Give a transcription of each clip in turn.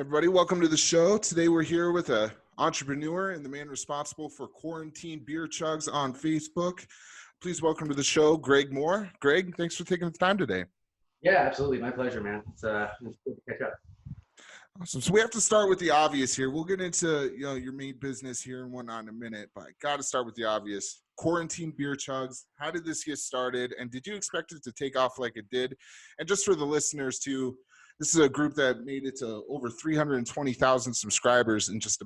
Everybody, welcome to the show. Today we're here with an entrepreneur and the man responsible for Quarantine Beer Chugs on Facebook. Please welcome to the show, Greg Moore. Greg, thanks for taking the time today. Yeah, absolutely. My pleasure, man. It's good to catch up. Awesome. So we have to start with the obvious here. We'll get into your main business here and whatnot in a minute, but got to start with the obvious. Quarantine Beer Chugs. How did this get started, and did you expect it to take off like it did? And just for the listeners too, this is a group that made it to over 320,000 subscribers in just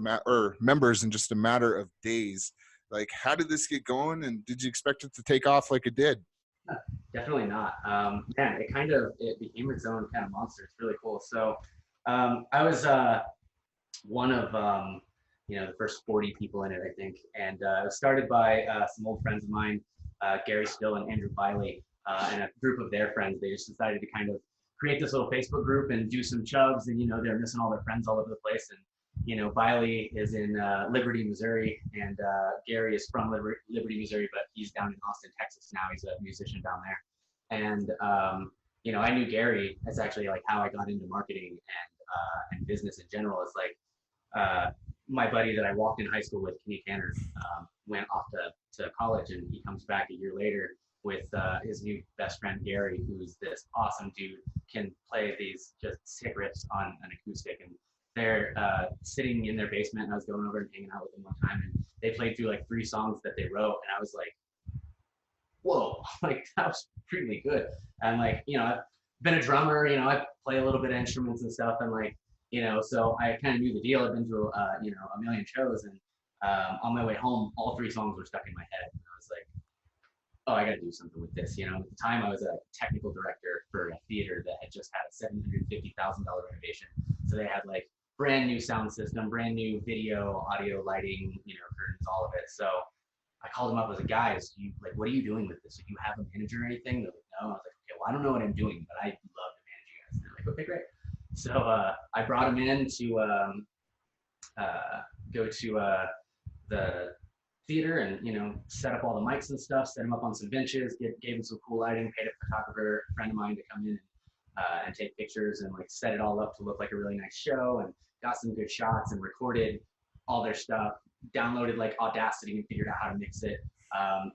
members in just a matter of days. Like, how did this get going, and did you expect it to take off like it did? Definitely not. Man, it became its own kind of monster. It's really cool. So I was one of the first 40 people in it, I think, and it was started by some old friends of mine, Gary Still and Andrew Biley, and a group of their friends. They just decided to kind of create this little Facebook group and do some chugs, and they're missing all their friends all over the place. And Biley is in Liberty, Missouri, and Gary is from Liberty, Missouri, but he's down in Austin, Texas now. He's a musician down there. And I knew Gary. That's actually like how I got into marketing and business in general. It's like my buddy that I walked in high school with, Kenny Tanner, went off to college, and he comes back a year later with his new best friend Gary, who's this awesome dude, can play these just sick riffs on an acoustic. And they're sitting in their basement, and I was going over and hanging out with them one time, and they played through like 3 songs that they wrote, and I was like, whoa, like that was pretty good. And like, I've been a drummer, I play a little bit of instruments and stuff, and like, so I kind of knew the deal. I've been to a million shows, and on my way home, all 3 songs were stuck in my head, and I was like, oh, I got to do something with this. At the time, I was a technical director for a theater that had just had a $750,000 renovation, so they had like brand new sound system, brand new video, audio, lighting, curtains, all of it. So I called him up as a guy. What are you doing with this? Do you have a manager or anything? They're like, no. I was like, okay, well, I don't know what I'm doing, but I'd love to manage you guys. And they're like, okay, great. So I brought him in to go to the theater and, set up all the mics and stuff, set him up on some benches, gave him some cool lighting, paid a photographer, a friend of mine to come in and take pictures and like set it all up to look like a really nice show, and got some good shots and recorded all their stuff, downloaded like Audacity and figured out how to mix it,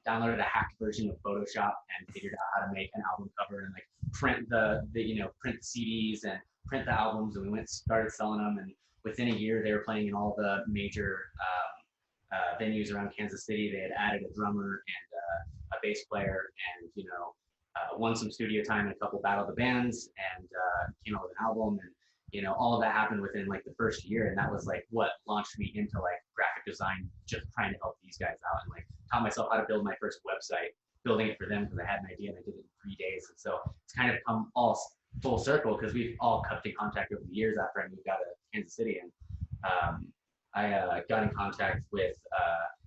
downloaded a hacked version of Photoshop and figured out how to make an album cover and like print print the CDs and print the albums, and we started selling them, and within a year they were playing in all the major venues around Kansas City. They had added a drummer and a bass player, and won some studio time in a couple battle of the bands, and came out with an album, and all of that happened within like the first year, and that was like what launched me into like graphic design, just trying to help these guys out, and like taught myself how to build my first website, building it for them because I had an idea and I did it in 3 days. And so it's kind of come all full circle because we've all kept in contact over the years after I moved out of Kansas City. And I got in contact with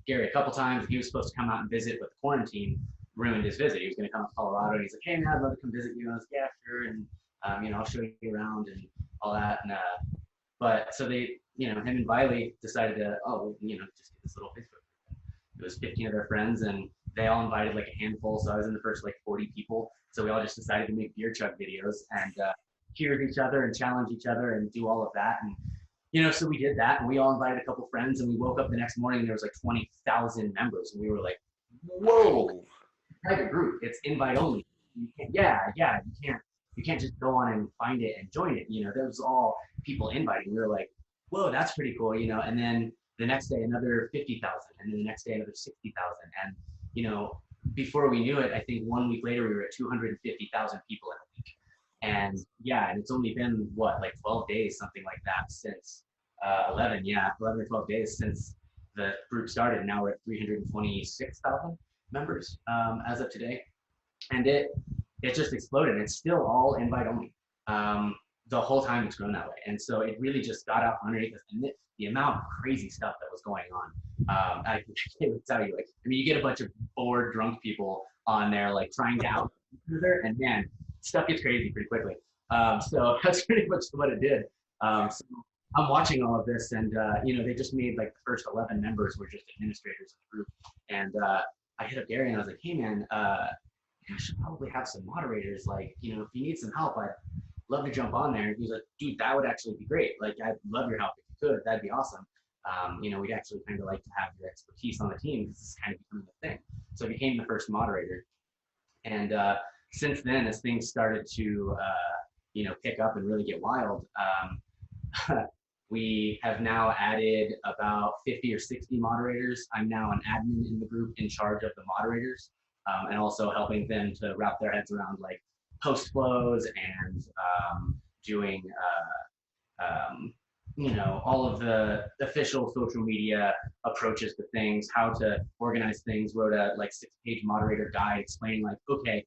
Gary a couple times. He was supposed to come out and visit, but the quarantine ruined his visit. He was going to come to Colorado, and he's like, hey man, I'd love to come visit you. And I was like, yeah, sure. And I'll show you around and all that. And but so they, him and Biley decided to, just get this little Facebook group. It was 15 of their friends, and they all invited like a handful. So I was in the first like 40 people. So we all just decided to make beer chug videos and cheer each other and challenge each other and do all of that. And so we did that, and we all invited a couple friends, and we woke up the next morning and there was like 20,000 members, and we were like, whoa, private group, it's invite only. You can't just go on and find it and join it. There was all people inviting. We were like, whoa, that's pretty cool, And then the next day, another 50,000, and then the next day, another 60,000. And, before we knew it, I think 1 week later, we were at 250,000 people in a week. And and it's only been like 12 days, something like that, since 11 or 12 days since the group started. Now we're at 326,000 members as of today. And it just exploded. It's still all invite only. The whole time it's grown that way. And so it really just got out underneath us. And the amount of crazy stuff that was going on, I can't tell you. Like, you get a bunch of bored, drunk people on there, like trying to out each other, and man, stuff gets crazy pretty quickly. So that's pretty much what it did. So I'm watching all of this, and they just made like the first 11 members were just administrators of the group. And I hit up Gary and I was like, hey man, I should probably have some moderators. Like, if you need some help, love to jump on there. And he was like, dude, that would actually be great. Like, I'd love your help if you could. That'd be awesome. We'd actually kind of like to have your expertise on the team because this is kind of becoming a thing. So I became the first moderator. And since then, as things started to, pick up and really get wild, we have now added about 50 or 60 moderators. I'm now an admin in the group in charge of the moderators, and also helping them to wrap their heads around like post flows and doing, all of the official social media approaches to things, how to organize things. Wrote a like 6-page moderator guide explaining like, okay,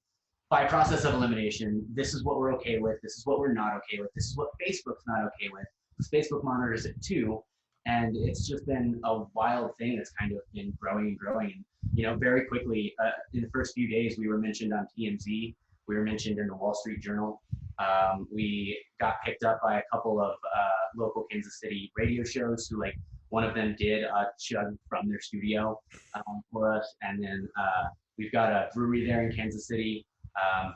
by process of elimination, this is what we're okay with, this is what we're not okay with, this is what Facebook's not okay with. Facebook monitors it too, and it's just been a wild thing that's kind of been growing and growing. And very quickly, in the first few days, we were mentioned on TMZ, we were mentioned in the Wall Street Journal. We got picked up by a couple of local Kansas City radio shows who, like, one of them did a chug from their studio for us, and then we've got a brewery there in Kansas City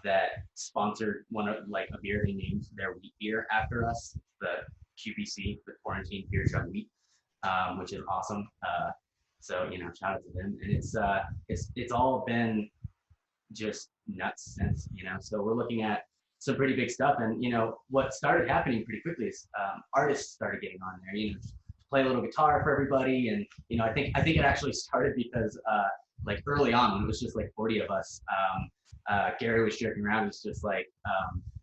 that sponsored one of like a beer they named their wheat beer after us, the QBC, the Quarantine Beer Chug Wheat, which is awesome. So shout out to them. And it's all been just nuts since. So we're looking at some pretty big stuff. And what started happening pretty quickly is artists started getting on there. Just play a little guitar for everybody. And I think it actually started because like early on when it was just like 40 of us. Gary was joking around. He was just like,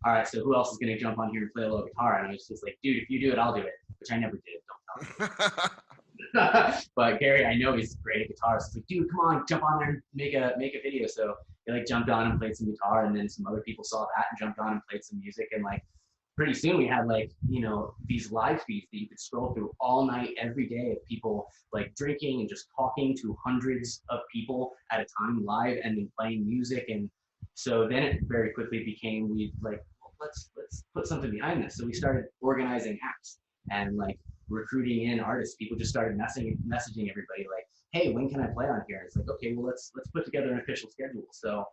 all right, so who else is going to jump on here and play a little guitar? And I was just like, dude, if you do it, I'll do it, which I never did. Don't tell me. But Gary, I know he's great at guitar. So it's like, dude, come on, jump on there and make a video. So he like jumped on and played some guitar, and then some other people saw that and jumped on and played some music. And like pretty soon we had like, these live feeds that you could scroll through all night, every day, of people like drinking and just talking to hundreds of people at a time live, and then playing music. And so then it very quickly became, let's put something behind this. So we started organizing acts and like recruiting in artists. People just started messaging everybody like, hey, when can I play on here? And it's like, okay, well, let's put together an official schedule. So,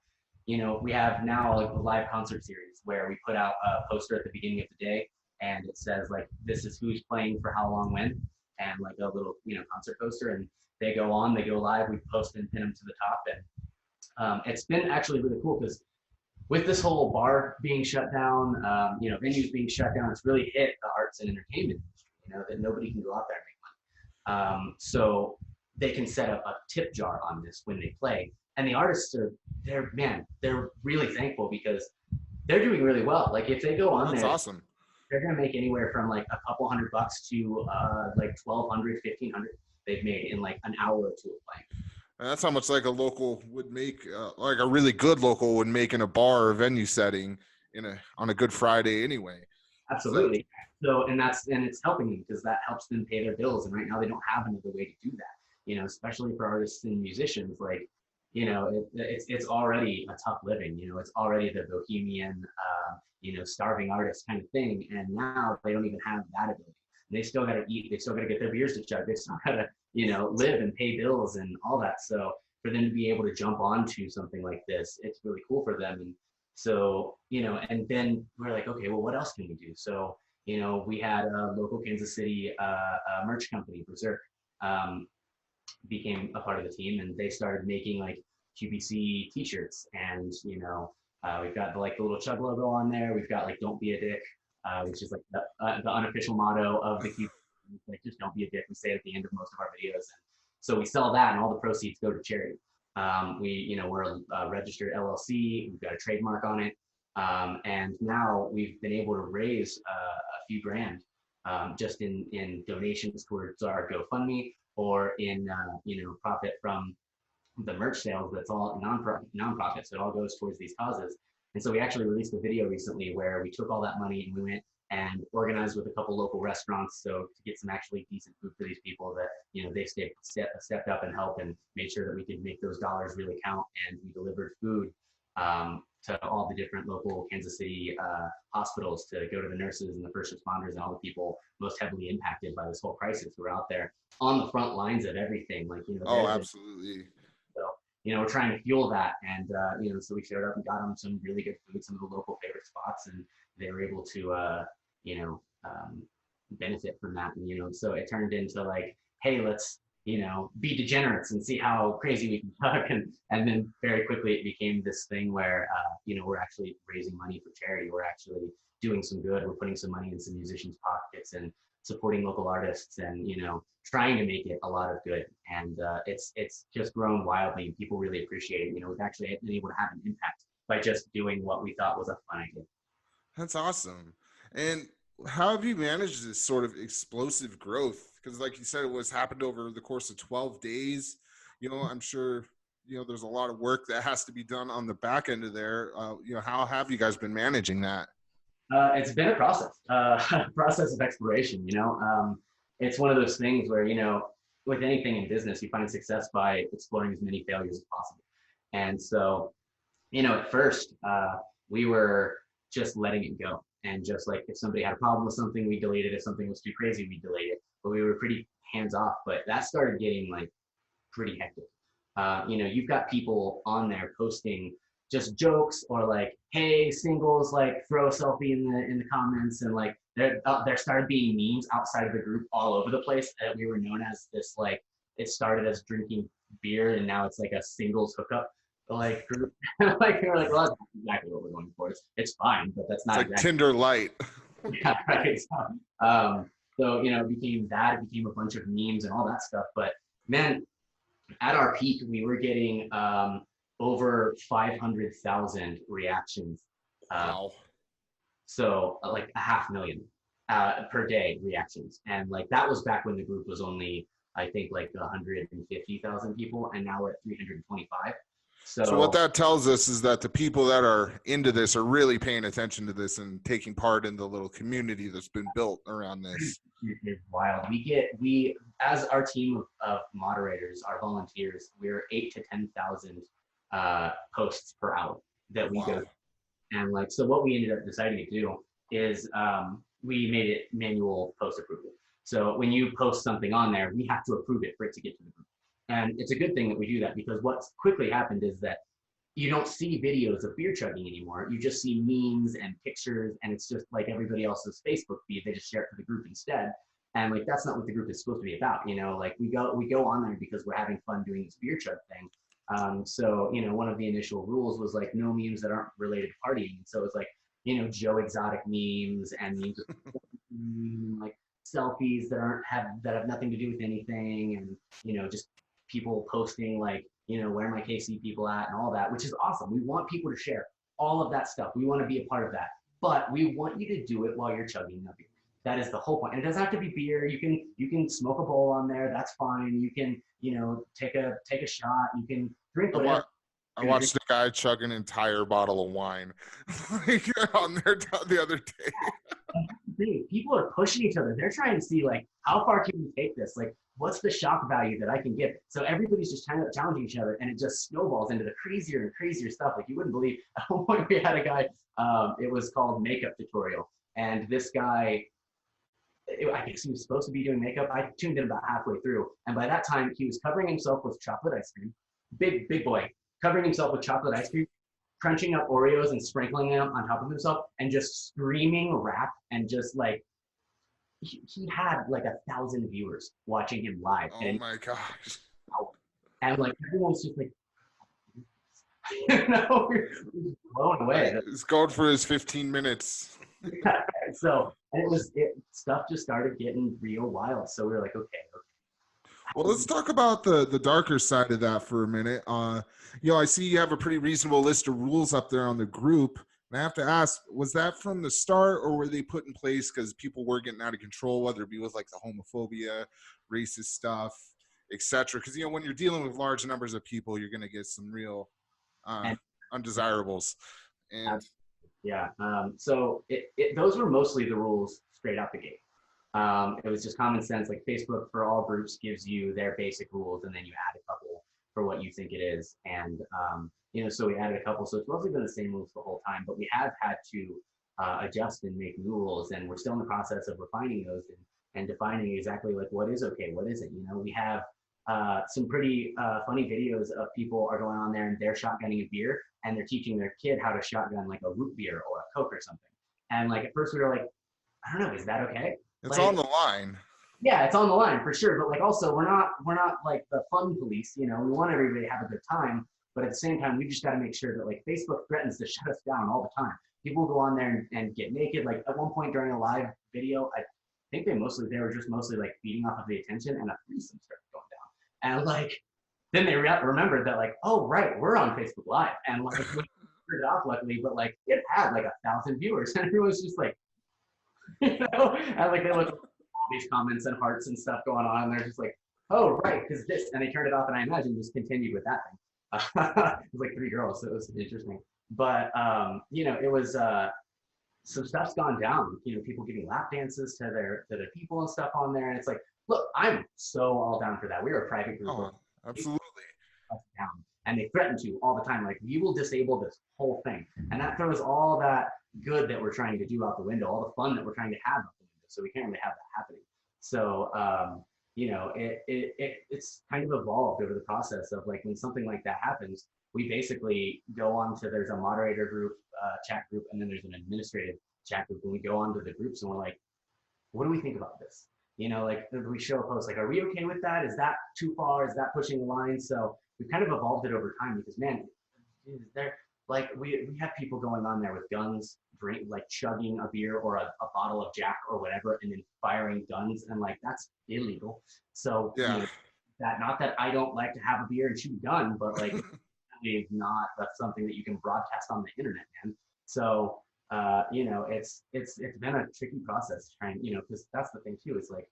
we have now like a live concert series where we put out a poster at the beginning of the day, and it says like, this is who's playing for how long, when, and like a little, concert poster, and they go live, we post and pin them to the top. And it's been actually really cool because with this whole bar being shut down, venues being shut down, it's really hit the arts and entertainment industry, that nobody can go out there and make money. So they can set up a tip jar on this when they play. And the artists they're really thankful because they're doing really well. Like if they go on That's there, awesome. They're going to make anywhere from like a couple $100 to like $1,200, $1,500 they've made in like an hour or two of playing. And that's how much like a local would make, like a really good local would make in a bar or venue setting on a Good Friday anyway. Absolutely. So and it's helping them because that helps them pay their bills. And right now they don't have another way to do that. Especially for artists and musicians, like, it's already a tough living. It's already the bohemian, starving artist kind of thing. And now they don't even have that ability. They still got to eat. They still got to get their beers to chug. They still got to, live and pay bills and all that. So for them to be able to jump onto something like this, it's really cool for them. And so, and then we're like, okay, well, what else can we do? So, we had a local Kansas City merch company, Berserk, became a part of the team, and they started making like QBC t-shirts. And, we've got the little chug logo on there. We've got like, don't be a dick, which is like the unofficial motto of the QBC. Like, just don't be a dick. We say it at the end of most of our videos. And so we sell that, and all the proceeds go to charity. We're a registered LLC. We've got a trademark on it. And now we've been able to raise a few grand just in donations towards our GoFundMe, or in profit from the merch sales. That's all nonprofit. So it all goes towards these causes. And so we actually released a video recently where we took all that money and we went and organized with a couple local restaurants, so to get some actually decent food for these people that they stepped up and helped and made sure that we could make those dollars really count. And we delivered food to all the different local Kansas City hospitals to go to the nurses and the first responders and all the people most heavily impacted by this whole crisis. We're out there on the front lines of everything. Like, oh, absolutely. So, we're trying to fuel that. And, so we showed up and got them some really good food, some of the local favorite spots, and they were able to, benefit from that. And, so it turned into like, hey, let's, be degenerates and see how crazy we can talk. And then very quickly it became this thing where, we're actually raising money for charity. We're actually doing some good. We're putting some money in some musicians' pockets and supporting local artists and, trying to make it a lot of good. And it's just grown wildly. People really appreciate it. We've actually been able to have an impact by just doing what we thought was a fun idea. That's awesome. And how have you managed this sort of explosive growth? Because like you said, it was happened over the course of 12 days. I'm sure, there's a lot of work that has to be done on the back end of there. How have you guys been managing that? It's been a process, process of exploration. It's one of those things where, with anything in business, you find success by exploring as many failures as possible. And so, at first, we were just letting it go. And just like if somebody had a problem with something, we deleted it. If something was too crazy, we delayed it. But we were pretty hands off. But that started getting like pretty hectic. You've got people on there posting just jokes or like, hey, singles, like throw a selfie in the comments, and like there started being memes outside of the group all over the place that we were known as this, like, it started as drinking beer and now it's like a singles hookup like group. Like we were like, well, that's exactly what we're going for. It's fine, but that's not It's like exactly Tinder Light. yeah, right. So it became that. It became a bunch of memes and all that stuff. But man, at our peak, we were getting over 500,000 reactions. Wow. So like 500,000 per day reactions. And like that was back when the group was only, I think, like 150,000 people, and now we're at 325. So what that tells us is that the people that are into this are really paying attention to this and taking part in the little community that's been built around this. It's wild. We as our team of moderators, our volunteers, we're 8 to 10,000 posts per hour that we go. And like, so what we ended up deciding to do is we made it manual post approval. So when you post something on there, we have to approve it for it to get to the group. And it's a good thing that we do that, because what's quickly happened is that you don't see videos of beer chugging anymore. You just see memes and pictures, and it's just like everybody else's Facebook feed. They just share it to the group instead. And like, that's not what the group is supposed to be about. Like we go on there because we're having fun doing this beer chug thing. So, one of the initial rules was like no memes that aren't related to partying. So it's like, Joe Exotic memes and memes of like selfies that have nothing to do with anything, and, just people posting like, where my KC people at and all that, which is awesome. We want people to share all of that stuff. We want to be a part of that, but we want you to do it while you're chugging a beer. That is the whole point. And it doesn't have to be beer. You can smoke a bowl on there. That's fine. You can, take a shot. You can drink whatever. I watched a guy chug an entire bottle of wine on there the other day. People are pushing each other. They're trying to see like, how far can we take this? Like, what's the shock value that I can give? So everybody's just trying to challenge each other, and it just snowballs into the crazier and crazier stuff. Like you wouldn't believe. At one point we had a guy. It was called makeup tutorial, and this guy, I guess he was supposed to be doing makeup. I tuned in about halfway through, and by that time he was covering himself with chocolate ice cream. Big boy, covering himself with chocolate ice cream, crunching up Oreos and sprinkling them on top of himself, and just screaming rap, and just like he had like 1,000 viewers watching him live. Oh my gosh! And like everyone's just like, we're blown away. He's going for his 15 minutes. So stuff just started getting real wild. So we were like, okay. Well, let's talk about the darker side of that for a minute. I see you have a pretty reasonable list of rules up there on the group. And I have to ask, was that from the start, or were they put in place because people were getting out of control, whether it be with like the homophobia, racist stuff, etc.? Because, when you're dealing with large numbers of people, you're going to get some real undesirables. And yeah, so those were mostly the rules straight out the gate. It was just common sense. Like Facebook for all groups gives you their basic rules, and then you add a couple for what you think it is. And so we added a couple. So it's mostly been the same rules the whole time, but we have had to adjust and make new rules, and we're still in the process of refining those and defining exactly like what is okay, what isn't. We have some pretty funny videos of people are going on there and they're shotgunning a beer and they're teaching their kid how to shotgun like a root beer or a Coke or something. And like at first we were like, I don't know, is that okay? It's Like, on the line. yeah, it's on the line for sure. But like also we're not like the fun police, you know, we want everybody to have a good time. But at the same time, we just got to make sure that like Facebook threatens to shut us down all the time. People go on there and get naked. Like at one point during a live video, I think they were just mostly like feeding off of the attention, and a threesome started going down. And like then they remembered that like, oh right, we're on Facebook Live, and like we turned it off luckily, but like it had like 1,000 viewers, and everyone was just like, you know, and like they look all these comments and hearts and stuff going on, and they're just like, oh right, because this, and they turned it off, and I imagine just continued with that thing. It was like 3 girls, so it was interesting. But you know, it was some stuff's gone down. You know, people giving lap dances to their people and stuff on there, and it's like, look, I'm so all down for that. We were a private group. Oh, absolutely. Down, and they threaten to all the time, like we will disable this whole thing, and that throws all that good that we're trying to do out the window, all the fun that we're trying to have out the window. So we can't really have that happening. So you know, it's kind of evolved over the process of like when something like that happens, we basically go on to, there's a moderator group, chat group, and then there's an administrative chat group, and we go on to the groups and we're like, what do we think about this? You know, like we show a post like, are we okay with that? Is that too far? Is that pushing the line? So we've kind of evolved it over time because man, there, like we have people going on there with guns, like chugging a beer or a bottle of Jack or whatever, and then firing guns, and like that's illegal. So Yeah. you know, that, not that I don't like to have a beer and shoot a gun, but like that's something that you can broadcast on the internet, man. So you know, it's been a tricky process trying, you know, because that's the thing too. It's like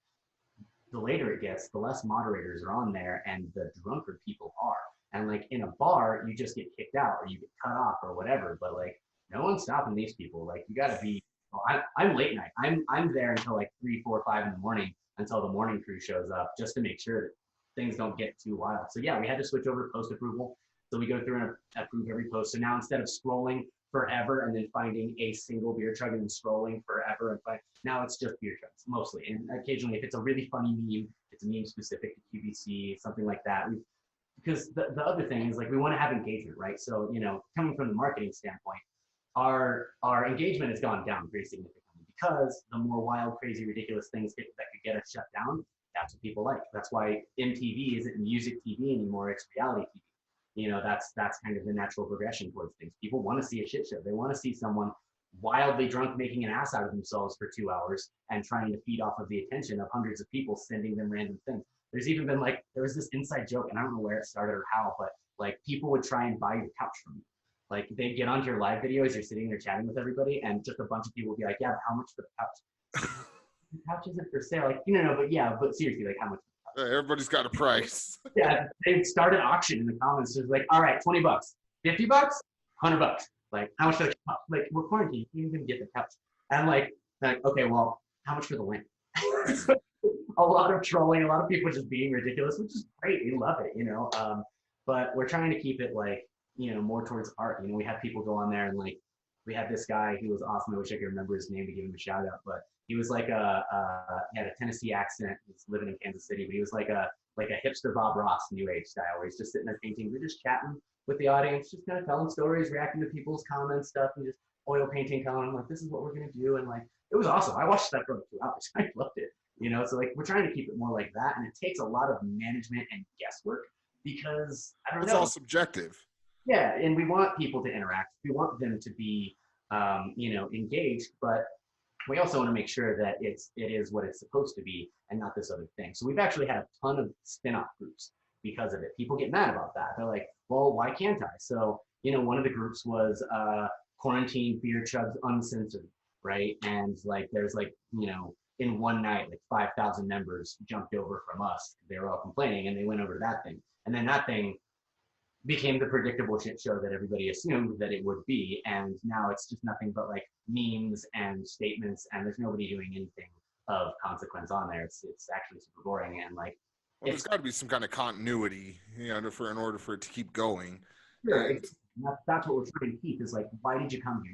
the later it gets, the less moderators are on there, and the drunker people are. And like in a bar, you just get kicked out or you get cut off or whatever. But like no one's stopping these people. Like you got to be. Well, I'm late night. I'm there until like 3, 4, 5 in the morning until the morning crew shows up, just to make sure that things don't get too wild. So yeah, we had to switch over to post approval. So we go through and approve every post. So now instead of scrolling forever and then finding a single beer chug and then scrolling forever and now it's just beer chugs mostly. And occasionally, if it's a really funny meme, it's a meme specific to QVC, something like that. Because the other thing is like we want to have engagement, right? So you know, coming from the marketing standpoint, our engagement has gone down pretty significantly because the more wild, crazy, ridiculous things that could get us shut down, that's what people like. That's why MTV isn't music TV anymore; it's reality TV. You know, that's kind of the natural progression towards things. People want to see a shit show. They want to see someone wildly drunk making an ass out of themselves for 2 hours and trying to feed off of the attention of hundreds of people sending them random things. There's even been like, there was this inside joke, and I don't know where it started or how, but like people would try and buy your couch from you. Like they'd get onto your live video as you're sitting there chatting with everybody, and just a bunch of people would be like, yeah, but how much for the couch? The couch isn't for sale. Like, you know, but yeah, but seriously, like how much? Everybody's got a price. Yeah, they started auction in the comments. It's like, all right, $20, $50, $100. Like, how much for the couch? Like, we're quarantined. You can't even get the couch. And like, okay, well, how much for the link? A lot of trolling, a lot of people just being ridiculous, which is great. We love it, you know. But we're trying to keep it like, you know, more towards art. You know, we have people go on there and like, we had this guy, he was awesome. I wish I could remember his name to give him a shout out, but he was like he had a Tennessee accent. He's living in Kansas City, but he was like a hipster Bob Ross new age style, where he's just sitting there painting. We're just chatting with the audience, just kind of telling stories, reacting to people's comments, stuff, and just oil painting, telling them like, this is what we're gonna do, and like it was awesome. I watched that for like 2 hours. I loved it. You know, so like we're trying to keep it more like that, and it takes a lot of management and guesswork because I don't know. It's all subjective. Yeah, and we want people to interact. We want them to be, you know, engaged, but we also want to make sure that it is what it's supposed to be and not this other thing. So we've actually had a ton of spin-off groups because of it. People get mad about that. They're like, well, why can't I? So, you know, one of the groups was Quarantine Beer Chugs Uncensored, right? And like there's like, you know, in one night, like 5,000 members jumped over from us. They were all complaining and they went over to that thing. And then that thing became the predictable shit show that everybody assumed that it would be. And now it's just nothing but like memes and statements, and there's nobody doing anything of consequence on there. It's actually super boring, and like, well, there's got to be some kind of continuity, you know, in order for it to keep going. Sure, that's what we're trying to keep. Is like, why did you come here?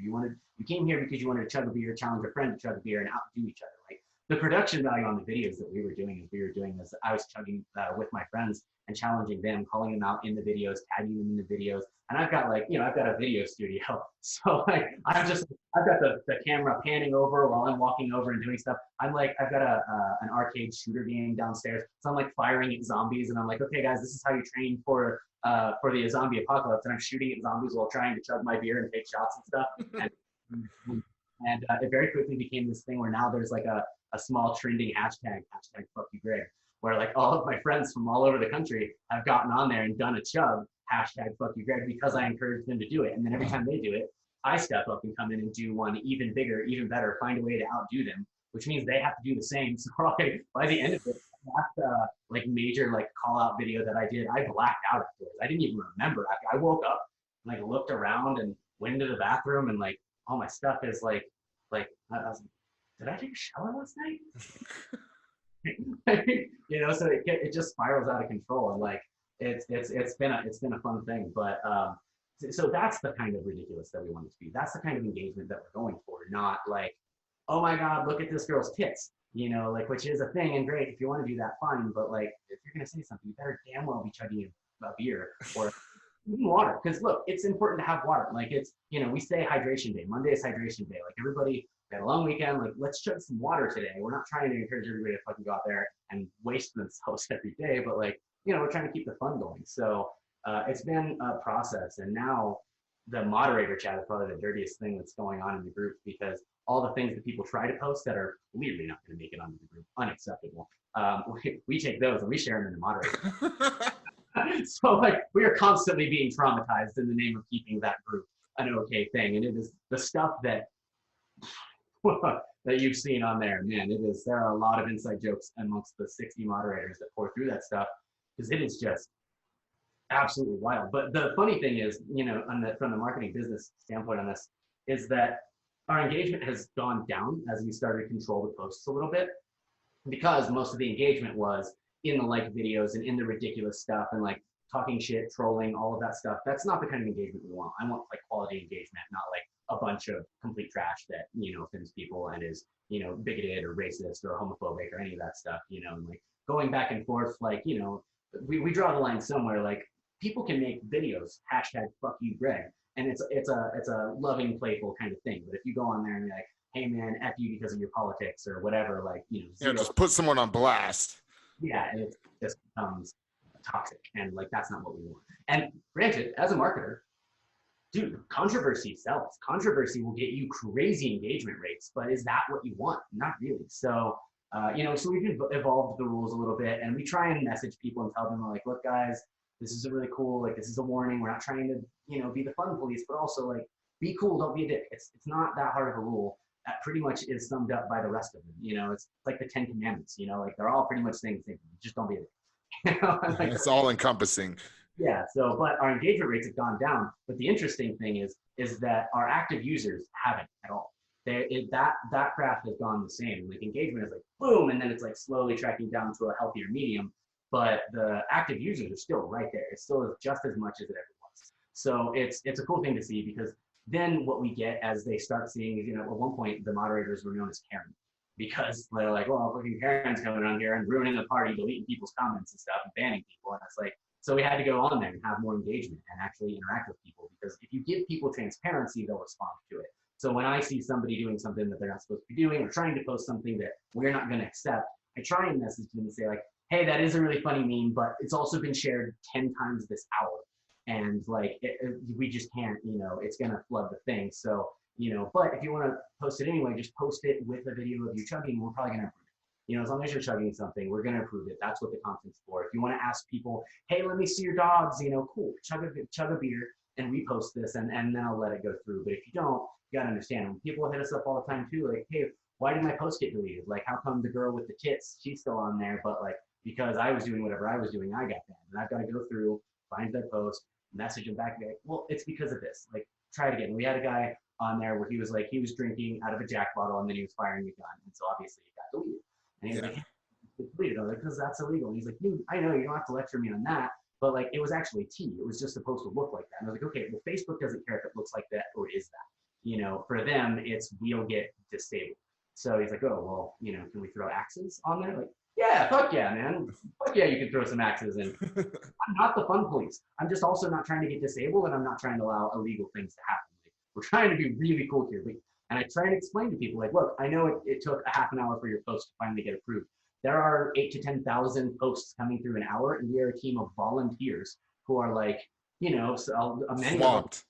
You came here because you wanted to chug a beer, challenge a friend to chug a beer, and outdo each other. Like the production value on the videos that we were doing this. I was chugging with my friends and challenging them, calling them out in the videos, tagging them in the videos. And I've got like, I've got a video studio. So like, I've got the camera panning over while I'm walking over and doing stuff. I'm like, I've got an arcade shooter game downstairs. So I'm like firing at zombies and I'm like, okay guys, this is how you train for the zombie apocalypse. And I'm shooting at zombies while trying to chug my beer and take shots and stuff. And it very quickly became this thing where now there's like a small trending hashtag fuck you Greg, where like all of my friends from all over the country have gotten on there and done a chug hashtag fuck you Greg because I encouraged them to do it. And then every time they do it, I step up and come in and do one even bigger, even better, find a way to outdo them, which means they have to do the same. So by the end of it, that like major like call out video that I did, I blacked out afterwards. I didn't even remember. I woke up and like looked around and went into the bathroom and like all my stuff is like I was like, did I take a shower last night? So it just spirals out of control, and like it's been a fun thing. But so that's the kind of ridiculous that we want it to be. That's the kind of engagement that we're going for, not like, oh my God, look at this girl's tits, like, which is a thing and great if you want to do that, fine. But like, if you're gonna say something, you better damn well be chugging a beer or even water, because look, it's important to have water. Like it's, we say hydration day. Monday is hydration day. Like everybody had a long weekend. Like let's chug some water today. We're not trying to encourage everybody to fucking go out there and waste themselves every day, but like, we're trying to keep the fun going. So it's been a process, and now the moderator chat is probably the dirtiest thing that's going on in the group, because all the things that people try to post that are clearly not going to make it onto the group, unacceptable. We take those and we share them in the moderator. So like we are constantly being traumatized in the name of keeping that group an okay thing, and it is the stuff that that you've seen on there, man. There are a lot of inside jokes amongst the 60 moderators that pour through that stuff, because it is just absolutely wild. But the funny thing is, from the marketing business standpoint on this, is that our engagement has gone down as we started to control the posts a little bit, because most of the engagement was in the like videos and in the ridiculous stuff and like talking shit, trolling, all of that stuff. That's not the kind of engagement we want. I want like quality engagement, not like a bunch of complete trash that, offends people and is, bigoted or racist or homophobic or any of that stuff, and like going back and forth, like, we draw the line somewhere. Like people can make videos, hashtag fuck you Greg, and it's a loving, playful kind of thing. But if you go on there and you're like, hey man, F you because of your politics or whatever, like, just put someone on blast. Yeah, and it just becomes toxic, and like that's not what we want. And granted, as a marketer, dude, controversy sells. Controversy will get you crazy engagement rates, but is that what you want? Not really. So so we've evolved the rules a little bit, and we try and message people and tell them like, look guys, this is a really cool, like this is a warning. We're not trying to be the fun police, but also like be cool, don't be a dick. It's not that hard of a rule. That pretty much is summed up by the rest of them. It's like the 10 Commandments, like they're all pretty much saying the same thing. Just don't be a dick. Like, it's all encompassing. Yeah. So, but our engagement rates have gone down. But the interesting thing is that our active users haven't at all. That graph has gone the same. Like engagement is like boom, and then it's like slowly tracking down to a healthier medium. But the active users are still right there. It's still just as much as it ever was. So it's a cool thing to see, because then what we get as they start seeing is, at one point the moderators were known as Karen, because they're like, well, fucking Karen's coming on here and ruining the party, deleting people's comments and stuff and banning people. And it's like, so we had to go on there and have more engagement and actually interact with people, because if you give people transparency, they'll respond to it. So when I see somebody doing something that they're not supposed to be doing, or trying to post something that we're not going to accept, I try and message them and say like, hey, that is a really funny meme, but it's also been shared 10 times this hour. And like, we just can't, it's going to flood the thing. So, but if you want to post it anyway, just post it with a video of you chugging. We're probably going to approve it. As long as you're chugging something, we're going to approve it. That's what the content's for. If you want to ask people, hey, let me see your dogs, cool, chug a beer and repost this, and then I'll let it go through. But if you don't, you got to understand, when people hit us up all the time too, like, hey, why did my post get deleted? Like, how come the girl with the tits, she's still on there, but like, because I was doing whatever I was doing, I got banned. And I've got to go through, find their post, message them back and be like, well, it's because of this. Like, try it again. We had a guy on there where he was drinking out of a Jack bottle, and then he was firing a gun. And so obviously it got deleted. And he was like, it's deleted. I was like, because that's illegal. And he's like, dude, I know you don't have to lecture me on that, but like, it was actually tea. It was just supposed to look like that. And I was like, okay, well, Facebook doesn't care if it looks like that or is that. For them, it's we'll get disabled. So he's like, oh, well, can we throw axes on there? Like, yeah, fuck yeah, man. Fuck yeah, you can throw some axes in. I'm not the fun police. I'm just also not trying to get disabled, and I'm not trying to allow illegal things to happen. Like, we're trying to be really cool here. And I try and explain to people, like, look, I know it took a half an hour for your post to finally get approved. There are 8 to 10,000 posts coming through an hour, and we are a team of volunteers who are like, so many of them, Swamped.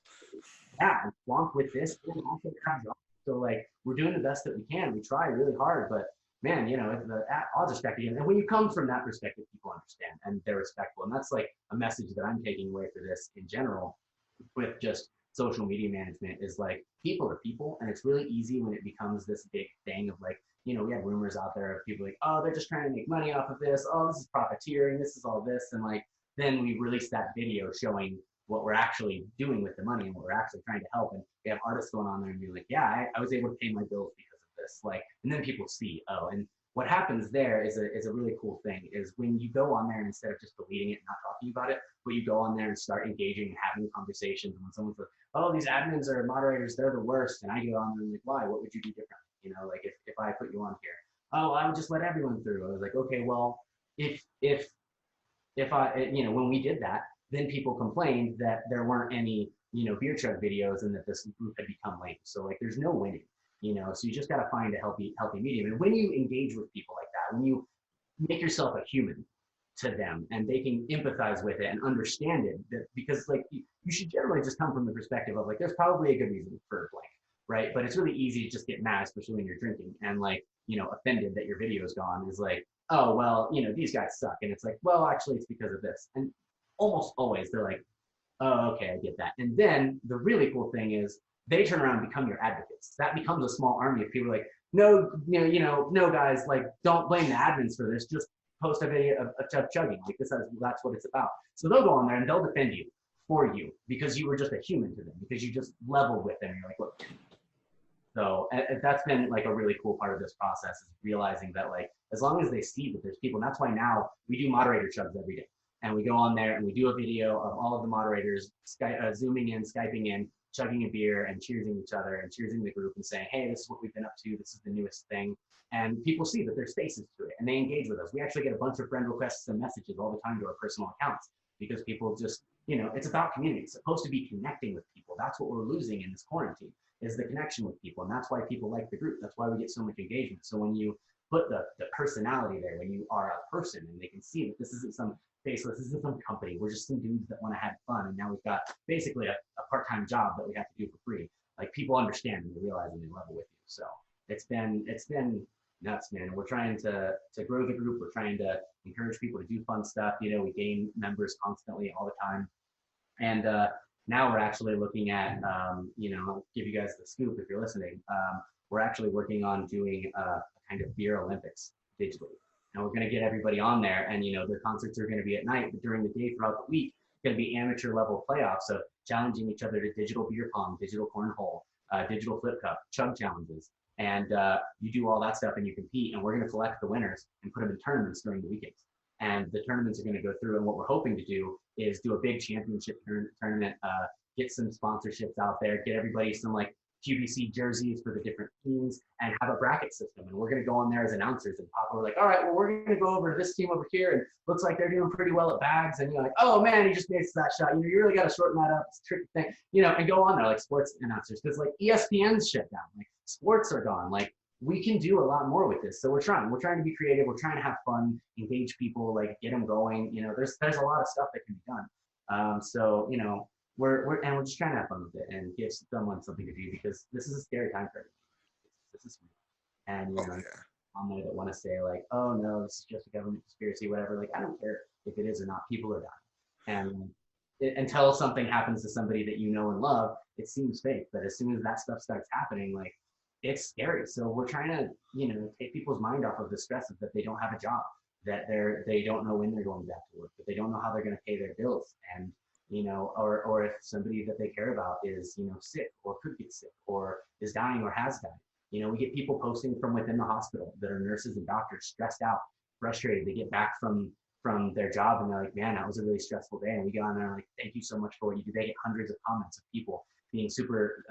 yeah, swamped with this and also have jobs. So like, we're doing the best that we can. We try really hard, but man, if the odds are stacked against, and when you come from that perspective, people understand and they're respectful, and that's like a message that I'm taking away for this in general with just social media management is like, people are people, and it's really easy when it becomes this big thing of like, we have rumors out there of people like, oh, they're just trying to make money off of this, oh, this is profiteering, this is all this, and like, then we release that video showing what we're actually doing with the money and what we're actually trying to help. And we have artists going on there and be like, yeah, I was able to pay my bills because of this. Like, and then people see, oh, and what happens there is a really cool thing is when you go on there, instead of just deleting it and not talking about it, but you go on there and start engaging and having conversations. And when someone's like, oh, these admins or moderators, they're the worst. And I go on there and I'm like, why? What would you do differently? Like if I put you on here, oh, I would just let everyone through. I was like, okay, well, if I, when we did that, then people complained that there weren't any, beer chug videos and that this group had become lame. So like, there's no winning, so you just got to find a healthy medium. And when you engage with people like that, when you make yourself a human to them and they can empathize with it and understand it, that because like you should generally just come from the perspective of like, there's probably a good reason for blank, right? But it's really easy to just get mad, especially when you're drinking and like, offended that your video is gone is like, oh, well, these guys suck. And it's like, well, actually it's because of this. And almost always they're like, oh, okay, I get that. And then the really cool thing is they turn around and become your advocates. That becomes a small army of people like, no, no guys, like don't blame the admins for this. Just post a video of chugging. Like that's what it's about. So they'll go on there and they'll defend you for you because you were just a human to them, because you just leveled with them. You're like, look. So that's been like a really cool part of this process, is realizing that like, as long as they see that there's people, and that's why now we do moderator chugs every day. And we go on there and we do a video of all of the moderators zooming in, Skyping in, chugging a beer and cheersing each other and cheersing the group and saying, hey, this is what we've been up to. This is the newest thing. And people see that there's faces to it and they engage with us. We actually get a bunch of friend requests and messages all the time to our personal accounts because people just, it's about community. It's supposed to be connecting with people. That's what we're losing in this quarantine, is the connection with people. And that's why people like the group. That's why we get so much engagement. So when you put the personality there, when you are a person and they can see that this isn't some faceless, this isn't some company, we're just some dudes that want to have fun. And now we've got basically a part-time job that we have to do for free. Like, people understand and they realize and they level with you. So it's been nuts, man. We're trying to grow the group. We're trying to encourage people to do fun stuff. We gain members constantly all the time. And now we're actually looking at, I'll give you guys the scoop if you're listening. We're actually working on doing a kind of beer Olympics digitally. And we're going to get everybody on there, and their concerts are going to be at night, but during the day throughout the week, it's going to be amateur level playoffs of challenging each other to digital beer pong, digital cornhole, digital flip cup, chug challenges. And you do all that stuff and you compete, and we're going to collect the winners and put them in tournaments during the weekends. And the tournaments are going to go through, and what we're hoping to do is do a big championship tournament, get some sponsorships out there, get everybody some like QVC jerseys for the different teams, and have a bracket system. And we're going to go on there as announcers, and Papa, we're like, all right, well, we're going to go over to this team over here, and looks like they're doing pretty well at bags. And you're like, oh man, he just missed that shot. You really got to shorten that up. It's a tricky thing, and go on there like sports announcers, because like ESPN's shut down, like sports are gone. Like, we can do a lot more with this. So we're trying to be creative. We're trying to have fun, engage people, like get them going. There's a lot of stuff that can be done. So we're just trying to have fun with it and give someone something to do, because this is a scary time for everybody. This is real. And on there that want to say like, oh no, this is just a government conspiracy, whatever. Like, I don't care if it is or not. People are dying, and until something happens to somebody that you know and love, it seems fake. But as soon as that stuff starts happening, like, it's scary. So we're trying to, take people's mind off of the stresses that they don't have a job, that they don't know when they're going back to work, that they don't know how they're going to pay their bills, and or if somebody that they care about is, sick or could get sick or is dying or has died. We get people posting from within the hospital that are nurses and doctors, stressed out, frustrated. They get back from their job and they're like, man, that was a really stressful day. And we go on there and like, thank you so much for what you do. They get hundreds of comments of people being super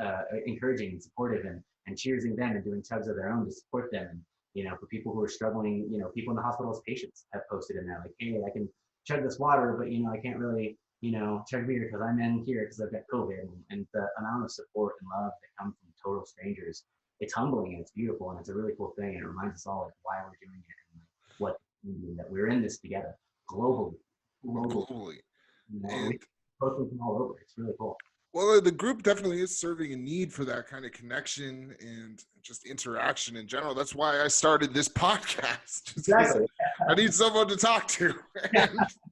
encouraging and supportive, and and cheersing them and doing tugs of their own to support them. And, for people who are struggling, people in the hospital as patients have posted in there like, hey, I can chug this water, but, I can't really, chug beer because I'm in here because I've got COVID. And the amount of support and love that come from total strangers, it's humbling and it's beautiful and it's a really cool thing. And it reminds us all like why we're doing it and like, what that we're in this together globally. And We posting from all over. It's really cool. well, the group definitely is serving a need for that kind of connection and just interaction in general. That's why I started this podcast. Exactly. I need someone to talk to.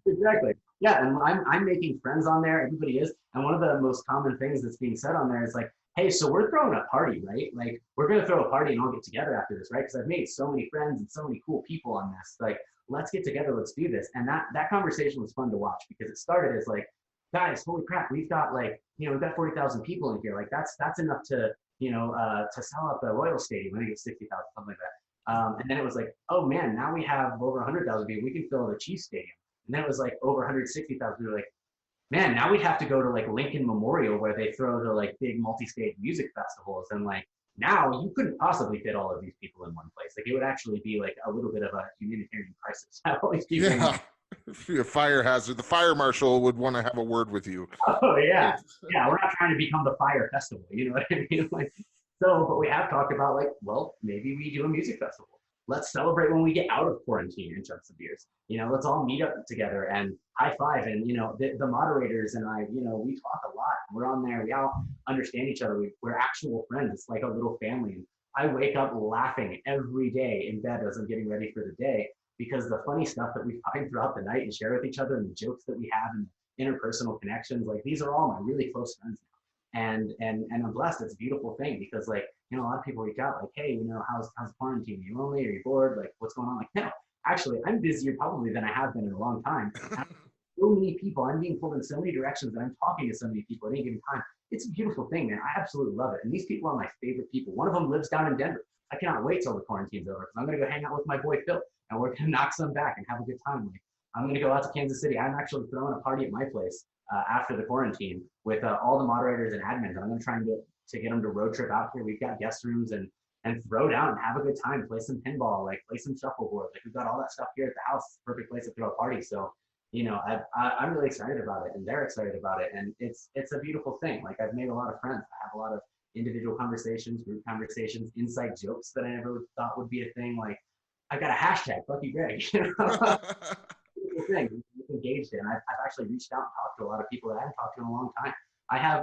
Exactly. Yeah, and I'm making friends on there. Everybody is. And one of the most common things that's being said on there is like, hey, so we're throwing a party, right? Like, we're going to throw a party and all get together after this, right? Because I've made so many friends and so many cool people on this. Like, let's get together, let's do this. And that conversation was fun to watch because it started as like, guys, holy crap, we've got like, we've got 40,000 people in here. Like that's enough to, to sell out the Royal Stadium. I think it's 60,000, something like that. And then it was like, oh man, now we have over 100,000 people. We can fill the Chiefs Stadium. And then it was like over 160,000. We were like, man, now we'd have to go to like Lincoln Memorial where they throw the like big multi-state music festivals. And like, now you couldn't possibly fit all of these people in one place. Like it would actually be like a little bit of a humanitarian crisis. All these people. Yeah. A fire hazard. The fire marshal would want to have a word with you. Oh yeah, yeah. We're not trying to become the fire festival. You know what I mean? Like, so, but we have talked about like, well, maybe we do a music festival. Let's celebrate when we get out of quarantine and chug some beers. Let's all meet up together and high five. And the moderators and I, we talk a lot. We're on there. We all understand each other. We're actual friends. It's like a little family. And I wake up laughing every day in bed as I'm getting ready for the day. Because the funny stuff that we find throughout the night and share with each other and the jokes that we have and interpersonal connections, like these are all my really close friends now. And I'm blessed. It's a beautiful thing because like, a lot of people reach out like, hey, how's quarantine? Are you lonely? Are you bored? Like what's going on? Like, no, actually I'm busier probably than I have been in a long time. So many people, I'm being pulled in so many directions and I'm talking to so many people at any given time. It's a beautiful thing, man. I absolutely love it. And these people are my favorite people. One of them lives down in Denver. I cannot wait till the quarantine's over because I'm going to go hang out with my boy Phil. And we're going to knock some back and have a good time. Like, I'm going to go out to Kansas City. I'm actually throwing a party at my place after the quarantine with all the moderators and admins. I'm going to try and get them to road trip out here. We've got guest rooms and throw down and have a good time. Play some pinball, like play some shuffleboard. Like we've got all that stuff here at the house. It's a perfect place to throw a party. So, I'm really excited about it, and they're excited about it, and it's a beautiful thing. Like I've made a lot of friends. I have a lot of individual conversations, group conversations, inside jokes that I never thought would be a thing. Like, I got a hashtag, fuck you, Greg. Thing engaged in. I've actually reached out and talked to a lot of people that I haven't talked to in a long time.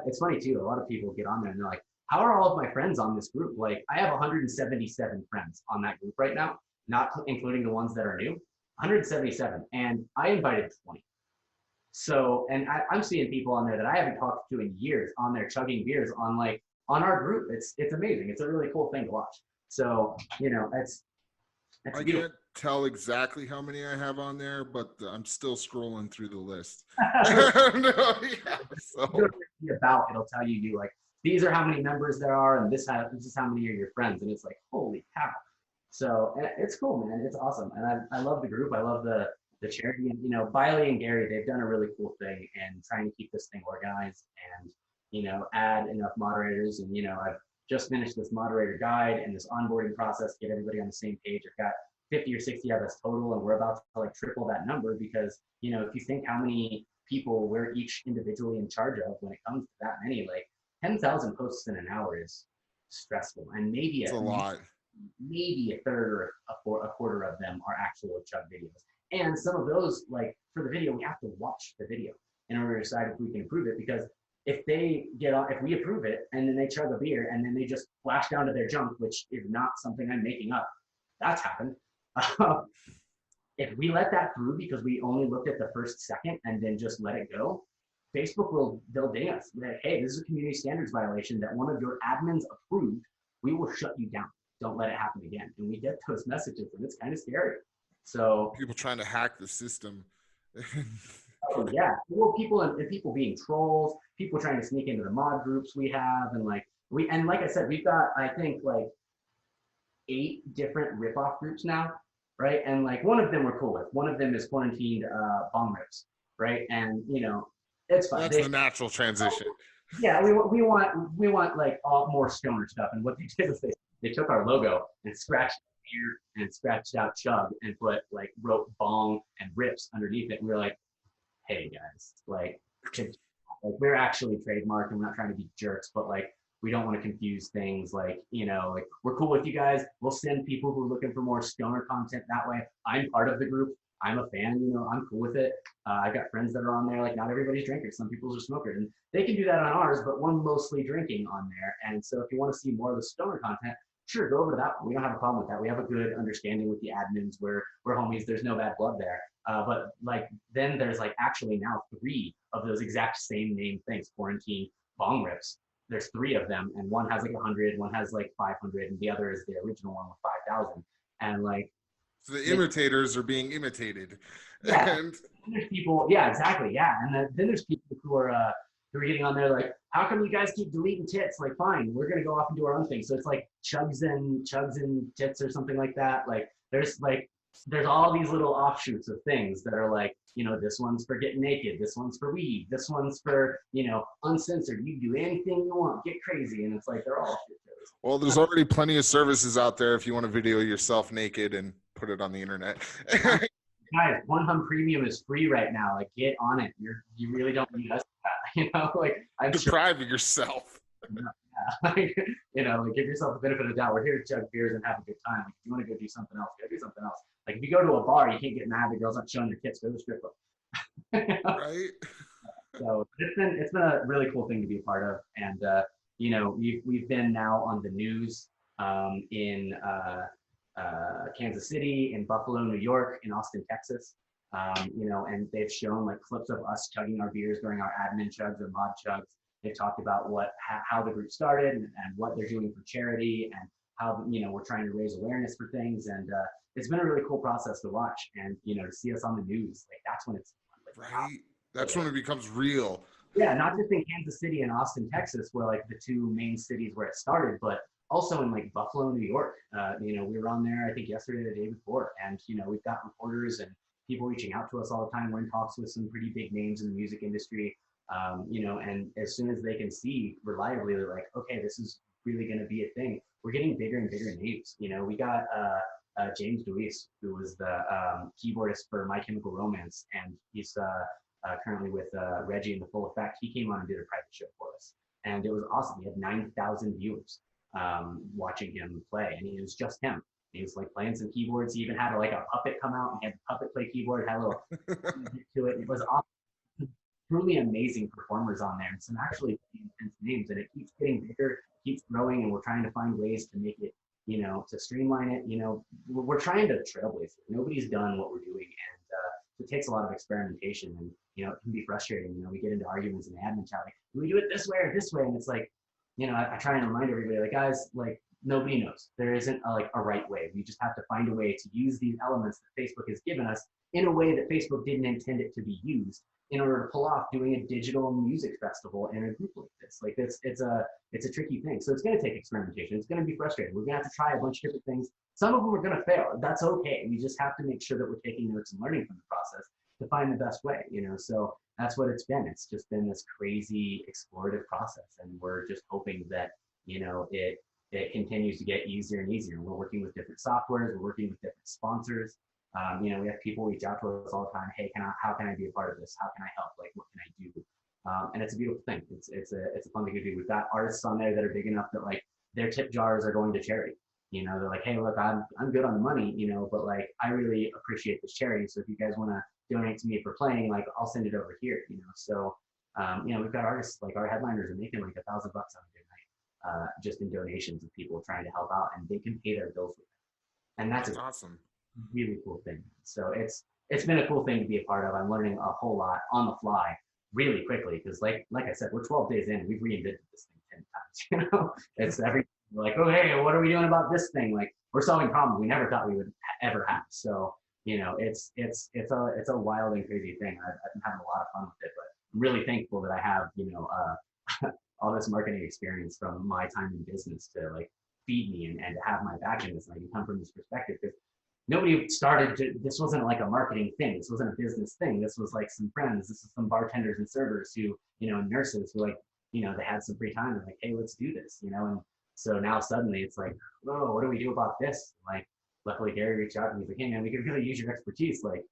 It's funny too, a lot of people get on there and they're like, how are all of my friends on this group? Like, I have 177 friends on that group right now, not including the ones that are new. 177, and I invited 20. So, and I'm seeing people on there that I haven't talked to in years on there chugging beers on our group. It's amazing. It's a really cool thing to watch. So, I can't tell exactly how many I have on there, but I'm still scrolling through the list. It'll tell you like, these are how many members there are, and this is how many are your friends, and it's like, holy cow. So it's cool, man. It's awesome, and I love the group. I love the charity, and Biley and Gary, they've done a really cool thing and trying to keep this thing organized and add enough moderators. And I've just finished this moderator guide and this onboarding process, get everybody on the same page. I've got 50 or 60 of us total, and we're about to like triple that number because if you think how many people we're each individually in charge of when it comes to that many, like 10,000 posts in an hour is stressful, and maybe it's a lot. Maybe a third or a quarter of them are actual chug videos. And some of those, like for the video, we have to watch the video in order to decide if we can approve it. Because if we approve it and then they chug a beer and then they just flash down to their junk, which is not something I'm making up, that's happened. If we let that through because we only looked at the first second and then just let it go, Facebook they'll ding us. Like, hey, this is a community standards violation that one of your admins approved. We will shut you down. Don't let it happen again. And we get those messages, and it's kind of scary. So people trying to hack the system. Oh yeah, well, people being trolls, people trying to sneak into the mod groups we have, and like I said, we've got I think like 8 different ripoff groups now, right? And like one of them we're cool with. One of them is quarantined bong rips, right? And it's fine. That's the natural transition. Yeah, we want like all more stoner stuff. And what they did is they took our logo and scratched beer and scratched out chug and put like wrote bong and rips underneath it. And we were like, hey guys, like we're actually trademarked and we're not trying to be jerks, but like we don't want to confuse things. Like, like we're cool with you guys. We'll send people who are looking for more stoner content that way. I'm part of the group. I'm a fan, I'm cool with it. I've got friends that are on there. Like, not everybody's drinkers. Some people are smokers, and they can do that on ours, but we're mostly drinking on there. And so if you want to see more of the stoner content, sure, go over to that one. We don't have a problem with that. We have a good understanding with the admins. We're homies. There's no bad blood there. But like then there's like actually now 3 of those exact same name things, quarantine bong rips. There's 3 of them, and one has like 100, one has like 500, and the other is the original one with 5,000. And like So the imitators are being imitated. yeah, And there's people. Yeah, exactly. Yeah, and then there's people who are getting on there like, how come you guys keep deleting tits? Like, fine, we're gonna go off and do our own thing. So it's like chugs and tits or something like that. Like there's all these little offshoots of things that are like, this one's for getting naked, this one's for weed, this one's for, uncensored. You do anything you want, get crazy, and it's like they're all shit shows. well, there's already plenty of services out there if you want to video yourself naked and put it on the internet. Guys, One Hum Premium is free right now. Like, get on it. You really don't need us for that. Like, I'm Deprive yourself. yeah. Like, like give yourself the benefit of the doubt. We're here to chug beers and have a good time. Like, if you want to go do something else, go do something else. Like, if you go to a bar, you can't get mad the girls not showing their tits. Go to the strip club. Right? So it's been a really cool thing to be a part of. And we've been now on the news in Kansas City, in Buffalo, New York, in Austin, Texas. And they've shown like clips of us chugging our beers during our admin chugs or mod chugs. They've talked about how the group started and what they're doing for charity and how we're trying to raise awareness for things. And it's been a really cool process to watch. And to see us on the news, like that's when it's like, right. Wow. That's when it becomes real. Yeah, not just in Kansas City and Austin, Texas, where like the 2 main cities where it started, but also in like Buffalo, New York. We were on there, I think yesterday or the day before, and we've got reporters and people reaching out to us all the time. We're in talks with some pretty big names in the music industry, and as soon as they can see reliably, they're like, okay, this is really going to be a thing. We're getting bigger and bigger names. We got James Deweese, who was the keyboardist for My Chemical Romance, and he's currently with Reggie in the Full Effect. He came on and did a private show for us, and it was awesome. He had 9,000 viewers watching him play, and it was just him. He was like playing some keyboards. He even had like a puppet come out and he had the puppet play keyboard, had a little to it. It was awesome. Truly amazing performers on there, and some actually intense names, and it keeps getting bigger, keeps growing, and we're trying to find ways to make it, to streamline it. We're trying to trailblaze it. Nobody's done what we're doing, and it takes a lot of experimentation, and it can be frustrating. We get into arguments in the admin chat, like, do we do it this way or this way? And it's like, I try and remind everybody, like, guys, like, nobody knows. There isn't a right way. We just have to find a way to use these elements that Facebook has given us in a way that Facebook didn't intend it to be used, in order to pull off doing a digital music festival in a group like this. Like, it's a tricky thing. So it's going to take experimentation. It's going to be frustrating. We're going to have to try a bunch of different things. Some of them are going to fail. That's okay. We just have to make sure that we're taking notes and learning from the process to find the best way. So that's what it's been. It's just been this crazy explorative process, and we're just hoping that it continues to get easier and easier. We're working with different softwares. We're working with different sponsors. We have people reach out to us all the time. Hey, how can I be a part of this? How can I help? Like, what can I do? And it's a beautiful thing. It's a fun thing to do. We've got artists on there that are big enough that like their tip jars are going to charity. They're like, hey, look, I'm good on the money, but like I really appreciate this charity. So if you guys want to donate to me for playing, like I'll send it over here. So we've got artists like our headliners are making like $1,000 on a good night, just in donations of people trying to help out, and they can pay their bills with it. And that's awesome. Really cool thing. So it's been a cool thing to be a part of. I'm learning a whole lot on the fly really quickly, because like I said, we're 12 days in, we've reinvented this thing 10 times. It's like, oh hey, what are we doing about this thing? Like, we're solving problems we never thought we would ever have. So it's a wild and crazy thing. I've been having a lot of fun with it, but I'm really thankful that I have all this marketing experience from my time in business to like feed me and to have my back in this, and I can come from this perspective, because nobody this wasn't like a marketing thing. This wasn't a business thing. This was like some friends. This is some bartenders and servers who, and nurses who like they had some free time and like, hey, let's do this, and so now suddenly it's like, oh, what do we do about this? Like, luckily Gary reached out and he's like, hey man, we could really use your expertise. Like,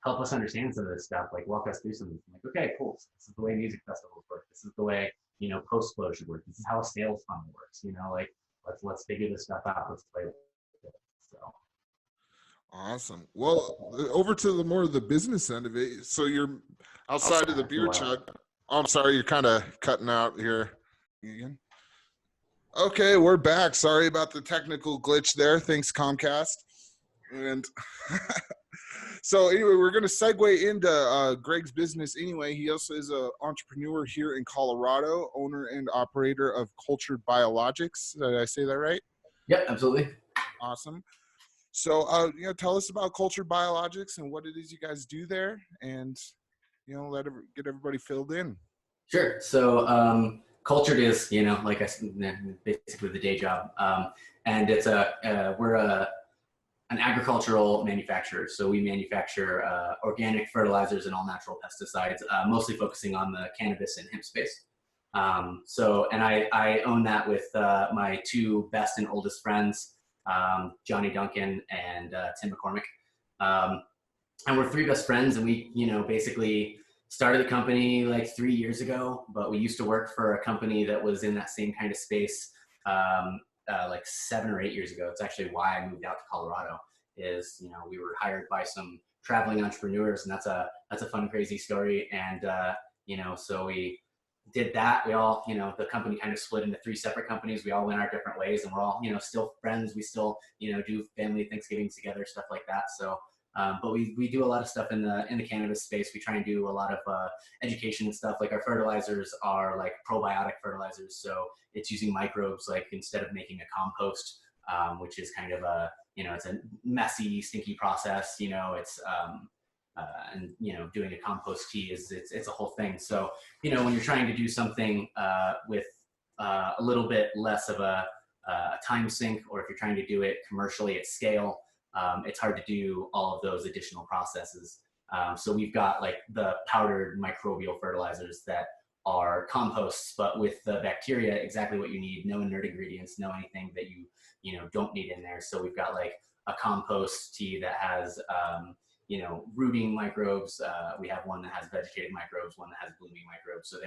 help us understand some of this stuff. Like, walk us through some of this. I'm like, okay, cool. So this is the way music festivals work. This is the way, post flow should work. This is how a sales funnel works. Like, let's figure this stuff out. Let's play with it. So Awesome. Well, over to the more of the business end of it. So you're outside of the beer chug. Oh, I'm sorry, you're kind of cutting out here. Again. Okay, we're back. Sorry about the technical glitch there. Thanks, Comcast. And so anyway, we're going to segue into Greg's business anyway. He also is an entrepreneur here in Colorado, owner and operator of Cultured Biologics. Did I say that right? Yep, absolutely. Awesome. So, tell us about Cultured Biologics and what it is you guys do there, and get everybody filled in. Sure. So, Cultured is, like I said, basically the day job, and it's we're an agricultural manufacturer. So we manufacture organic fertilizers and all natural pesticides, mostly focusing on the cannabis and hemp space. And I own that with my two best and oldest friends, Johnny Duncan and Tim McCormick. And we're three best friends, and we, basically started the company like 3 years ago, but we used to work for a company that was in that same kind of space like 7 or 8 years ago. It's actually why I moved out to Colorado. Is we were hired by some traveling entrepreneurs, and that's a fun, crazy story. And so we did that. We all, the company kind of split into 3 separate companies. We all went our different ways, and we're all, still friends. We still, do family Thanksgivings together, stuff like that. So, but we do a lot of stuff in the cannabis space. We try and do a lot of education and stuff. Like, our fertilizers are like probiotic fertilizers, so it's using microbes. Like, instead of making a compost, which is kind of a, it's a messy, stinky process. It's and doing a compost tea it's a whole thing. So when you're trying to do something with a little bit less of a time sink, or if you're trying to do it commercially at scale, it's hard to do all of those additional processes. So we've got like the powdered microbial fertilizers that are composts, but with the bacteria exactly what you need, no inert ingredients, no anything that you don't need in there. So we've got like a compost tea that has rooting microbes. We have one that has vegetative microbes, one that has blooming microbes. So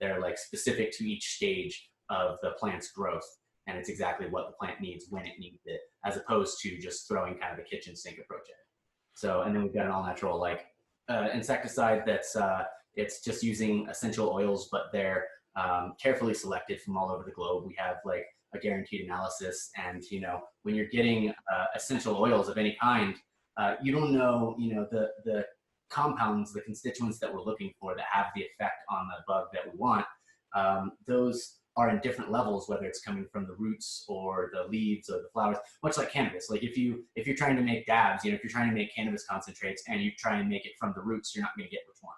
they're like specific to each stage of the plant's growth, and it's exactly what the plant needs when it needs it, as opposed to just throwing kind of a kitchen sink approach at it. So, and then we've got an all natural like insecticide that's it's just using essential oils, but they're carefully selected from all over the globe. We have like a guaranteed analysis, and when you're getting essential oils of any kind, you don't know the compounds, the constituents that we're looking for that have the effect on the bug that we want. Those are in different levels, whether it's coming from the roots or the leaves or the flowers, much like cannabis. Like if you're trying to make dabs, if you're trying to make cannabis concentrates and you try and make it from the roots, you're not going to get which one.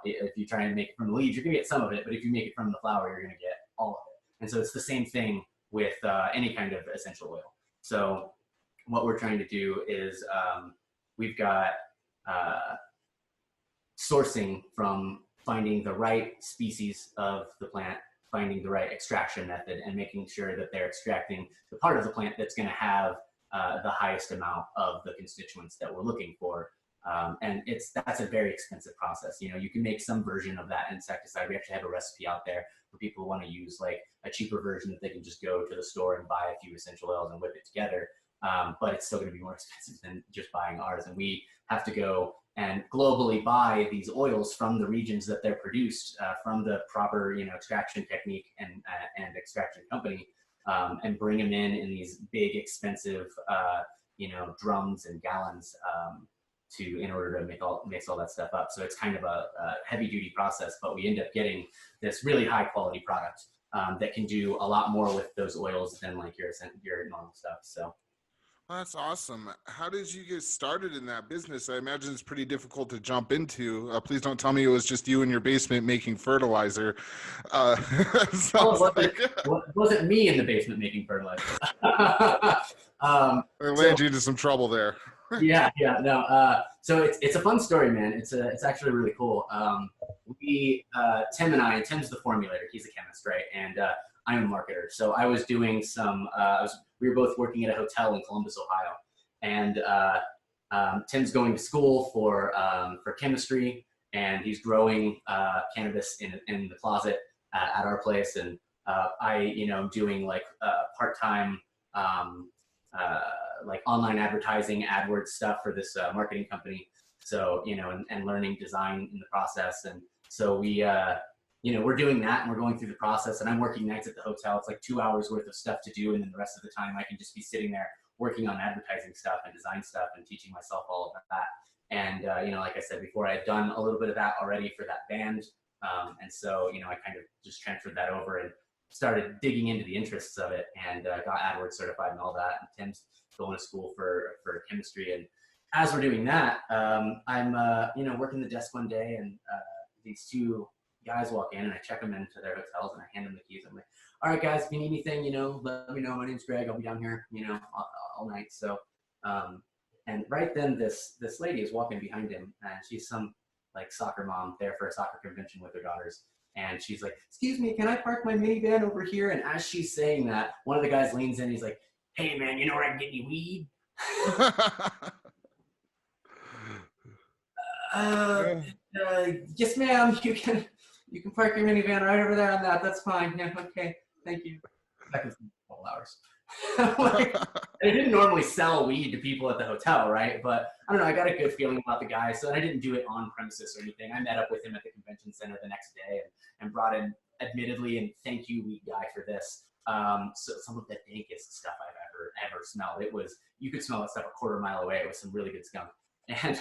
If you try and make it from the leaves, you're going to get some of it, but if you make it from the flower, you're going to get all of it. And so it's the same thing with any kind of essential oil. So what we're trying to do is we've got sourcing from finding the right species of the plant, finding the right extraction method, and making sure that they're extracting the part of the plant that's going to have the highest amount of the constituents that we're looking for. And that's a very expensive process. You can make some version of that insecticide. We actually have a recipe out there for people who want to use like a cheaper version that they can just go to the store and buy a few essential oils and whip it together. But it's still going to be more expensive than just buying ours. And we have to go and globally buy these oils from the regions that they're produced, from the proper, extraction technique and extraction company, and bring them in these big, expensive, drums and gallons in order to mix all that stuff up. So it's kind of a heavy duty process, but we end up getting this really high quality product that can do a lot more with those oils than like your normal stuff. So. Well, that's awesome. How did you get started in that business? I imagine it's pretty difficult to jump into. Please don't tell me it was just you in your basement making fertilizer. It wasn't me in the basement making fertilizer. I landed you into some trouble there. Yeah, no. So it's a fun story, man. It's actually really cool. Tim and I, and Tim's the formulator. He's a chemist, right? And I'm a marketer. So I was doing some. We were both working at a hotel in Columbus, Ohio, and Tim's going to school for chemistry, and he's growing cannabis in the closet at our place, and I, doing like part-time. Like online advertising, AdWords stuff for this marketing company. So, and learning design in the process. And so we're doing that and we're going through the process, and I'm working nights at the hotel. It's like 2 hours worth of stuff to do. And then the rest of the time I can just be sitting there working on advertising stuff and design stuff and teaching myself all of that. And, like I said before, I had done a little bit of that already for that band. And so, I kind of just transferred that over and started digging into the interests of it, and got AdWords certified and all that. And Tim's going to school for chemistry. And as we're doing that, I'm working the desk one day, and these two guys walk in, and I check them into their hotels, and I hand them the keys. I'm like, all right, guys, if you need anything, let me know. My name's Greg. I'll be down here, all night. So, and right then this lady is walking behind him, and she's some like soccer mom there for a soccer convention with her daughters. And she's like, excuse me, can I park my minivan over here? And as she's saying that, one of the guys leans in. He's like, hey, man, you know where I can get you weed? Yes, ma'am. You can park your minivan right over there on that. That's fine. Yeah, okay. Thank you. That was a couple hours. Like, I didn't normally sell weed to people at the hotel, right? But I don't know. I got a good feeling about the guy, so I didn't do it on premises or anything. I met up with him at the convention center the next day and brought in, admittedly, and thank you, weed guy, for this. So some of the dankest stuff I've ever smelled. It was, you could smell that stuff a quarter mile away. It was some really good skunk. And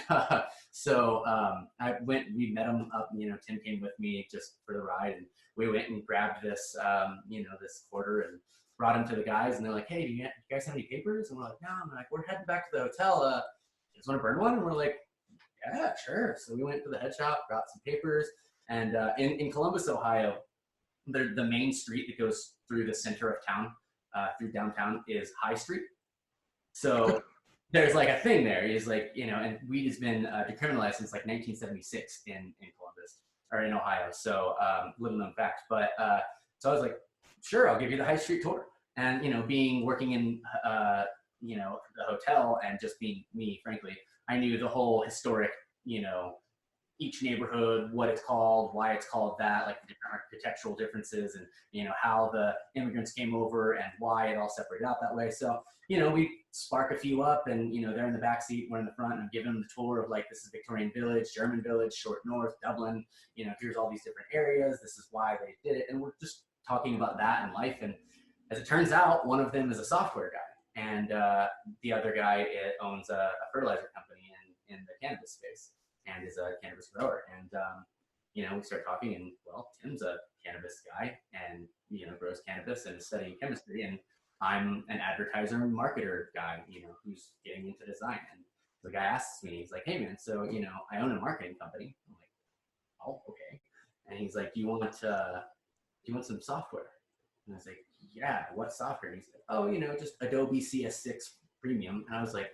we met him up, Tim came with me just for the ride, and we went and grabbed this, this quarter and brought him to the guys, and they're like, hey, do you guys have any papers? And we're like, no. I'm like, we're heading back to the hotel. You just want to burn one? And we're like, yeah, sure. So we went to the head shop, got some papers, and in Columbus, Ohio, the main street that goes through the center of town, through downtown, is High Street. So there's like a thing there. Is like, and weed has been decriminalized since like 1976 in Columbus, or in Ohio. So little known fact. But so I was like, sure, I'll give you the High Street tour. And working in the hotel and just being me, frankly, I knew the whole historic, each neighborhood, what it's called, why it's called that, like the different architectural differences, and how the immigrants came over and why it all separated out that way. So we spark a few up, and they're in the back seat, we're in the front, and I'm giving them the tour of like, this is Victorian Village, German Village, Short North, Dublin. Here's all these different areas. This is why they did it, and we're just talking about that and life. And as it turns out, one of them is a software guy, and the other guy owns a fertilizer company in the cannabis space, and is a cannabis grower. And we start talking, and well, Tim's a cannabis guy, and grows cannabis and is studying chemistry, and I'm an advertiser and marketer guy, who's getting into design. And the guy asks me, he's like, hey man, so I own a marketing company. I'm like, oh, okay. And he's like, do you want some software? And I was like, yeah, what software? And he's like, oh, just Adobe CS6 Premium. And I was like,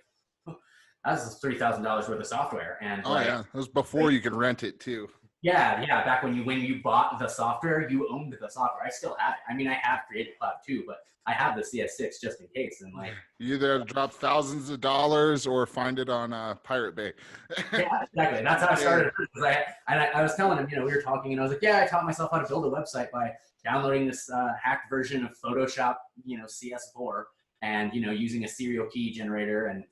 oh, that's $3,000 worth of software. And yeah, that was before you could rent it too. Yeah, back when you bought the software, you owned the software. I still have it. I mean, I have Creative Cloud too, but I have the CS6 just in case. And like, you either have to drop thousands of dollars or find it on Pirate Bay. Yeah, exactly. That's how I started. I was telling him, we were talking, and I was like, yeah, I taught myself how to build a website by downloading this hacked version of Photoshop, CS4, and using a serial key generator, and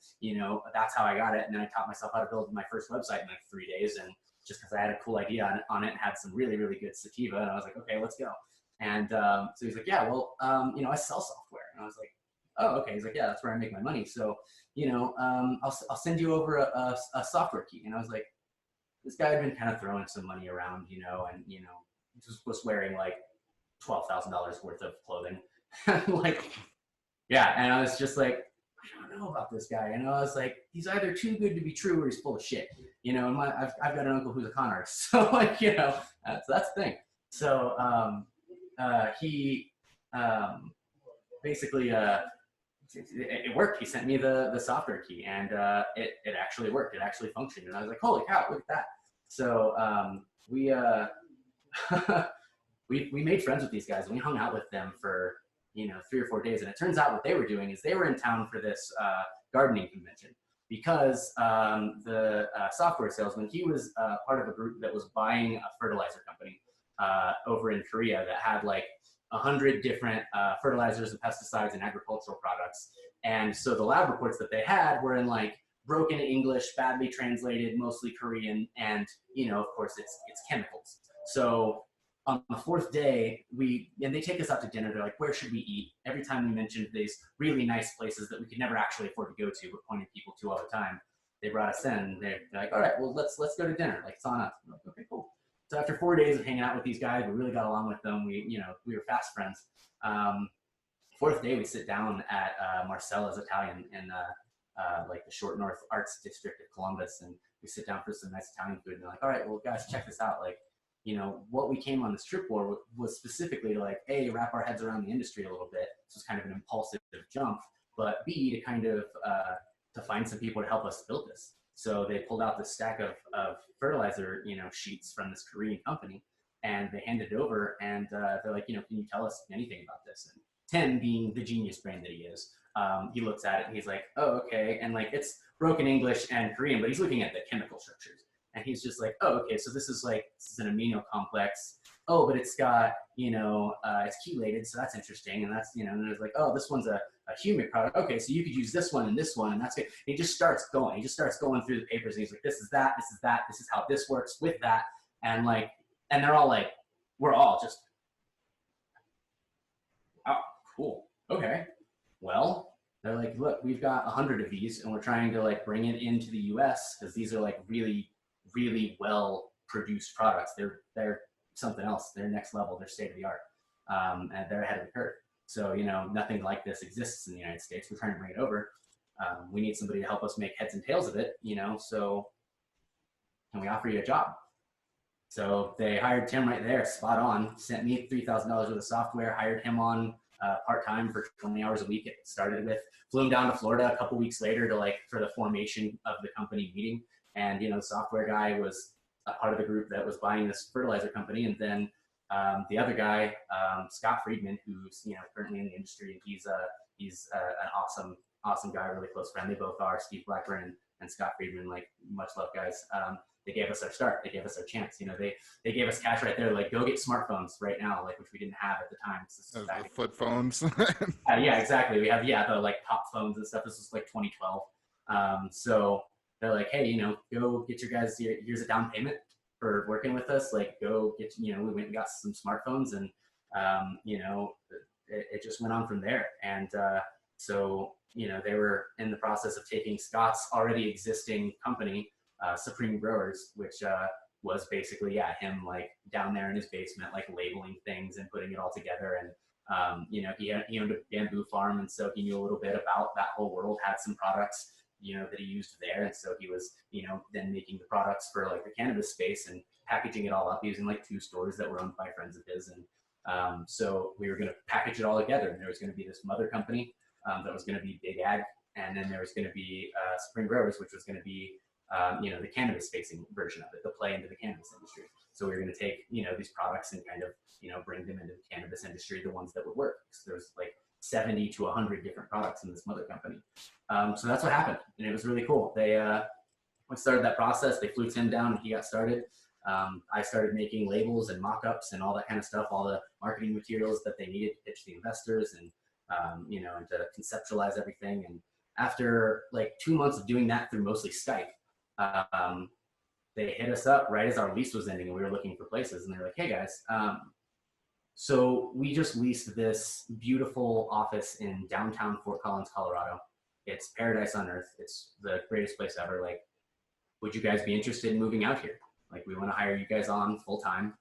that's how I got it. And then I taught myself how to build my first website in like 3 days, and just because I had a cool idea on it and had some really, really good sativa, and I was like, okay, let's go. And so he's like, yeah, well, I sell software. And I was like, oh, okay. He's like, yeah, that's where I make my money. So, I'll send you over a software key. And I was like, this guy had been kind of throwing some money around, and was wearing like $12,000 worth of clothing. Like, yeah. And I was just like, I don't know about this guy. And I was like, he's either too good to be true or he's full of shit. And I've got an uncle who's a con artist. So like, that's the thing. So he basically it worked. He sent me the software key, and it actually worked. It actually functioned, and I was like, holy cow, look at that. So we we made friends with these guys, and we hung out with them for 3 or 4 days. And it turns out what they were doing is they were in town for this gardening convention, because the software salesman, he was part of a group that was buying a fertilizer company over in Korea that had like 100 different fertilizers and pesticides and agricultural products. And so the lab reports that they had were in like broken English, badly translated, mostly Korean, and of course it's chemicals. So on the 4th day, and they take us out to dinner. They're like, where should we eat? Every time we mentioned these really nice places that we could never actually afford to go to, but pointed people to all the time, they brought us in. They're like, all right, well, let's go to dinner. Like, it's on us. Like, okay, cool. So after 4 days of hanging out with these guys, we really got along with them. We were fast friends. 4th day, we sit down at Marcella's Italian in like the Short North Arts District of Columbus, and we sit down for some nice Italian food. And they're like, all right, well, guys, check this out. Like, what we came on this trip for was specifically to like, A, wrap our heads around the industry a little bit. This was kind of an impulsive jump, but B, to kind of to find some people to help us build this. So they pulled out this stack of fertilizer, sheets from this Korean company, and they handed it over, and they're like, can you tell us anything about this? And Tim, being the genius brain that he is, he looks at it and he's like, oh, okay. And like, it's broken English and Korean, but he's looking at the chemical structures. And he's just like, oh, okay, so this is an amino complex. Oh, but it's got, it's chelated, so that's interesting. And that's, and it's like, oh, this one's a humic product. Okay, so you could use this one, and that's good. And he just starts going. He just starts going through the papers, and he's like, this is that, this is that, this is how this works with that. And like, and they're all like, we're all just, oh, cool, okay. Well, they're like, look, we've got 100 of these, and we're trying to like bring it into the US, because these are like really, really well produced products. They're something else. They're next level. They're state of the art, and they're ahead of the curve. So nothing like this exists in the United States. We're trying to bring it over. We need somebody to help us make heads and tails of it. So can we offer you a job? So they hired Tim right there, spot on. Sent me $3,000 worth of software. Hired him on part-time for 20 hours a week. It started with, flew him down to Florida a couple weeks later to for the formation of the company meeting. And, the software guy was a part of the group that was buying this fertilizer company. And then the other guy, Scott Friedman, who's, currently in the industry, and he's an awesome guy, really close friend. They both are, Steve Blackburn and Scott Friedman, like, much love guys. They gave us our start. They gave us our chance. They gave us cash right there, like, go get smartphones right now, like, which we didn't have at the time. The flip phones. Yeah, exactly. We have, the like pop phones and stuff. This was like 2012. So they're like, hey, go get your guys, here's a down payment for working with us. Like, go get, we went and got some smartphones, and, it just went on from there. And so, they were in the process of taking Scott's already existing company, Supreme Growers, which was basically, him like down there in his basement, like labeling things and putting it all together. And, he owned a bamboo farm, and so he knew a little bit about that whole world, had some products that he used there. And so he was, then making the products for like the cannabis space and packaging it all up using like 2 stores that were owned by friends of his. And so we were going to package it all together. And there was going to be this mother company that was going to be Big Ag. And then there was going to be Spring Growers, which was going to be, the cannabis facing version of it, the play into the cannabis industry. So we were going to take, these products and kind of, bring them into the cannabis industry, the ones that would work. So there's like 70 to 100 different products in this mother company. So that's what happened. And it was really cool. They started that process. They flew Tim down and he got started. I started making labels and mock-ups and all that kind of stuff, all the marketing materials that they needed to pitch the investors and, and to conceptualize everything. And after like 2 months of doing that through mostly Skype, they hit us up right as our lease was ending and we were looking for places. And they're like, hey guys, so we just leased this beautiful office in downtown Fort Collins, Colorado. It's paradise on earth. It's the greatest place ever. Like, would you guys be interested in moving out here? Like, we want to hire you guys on full time,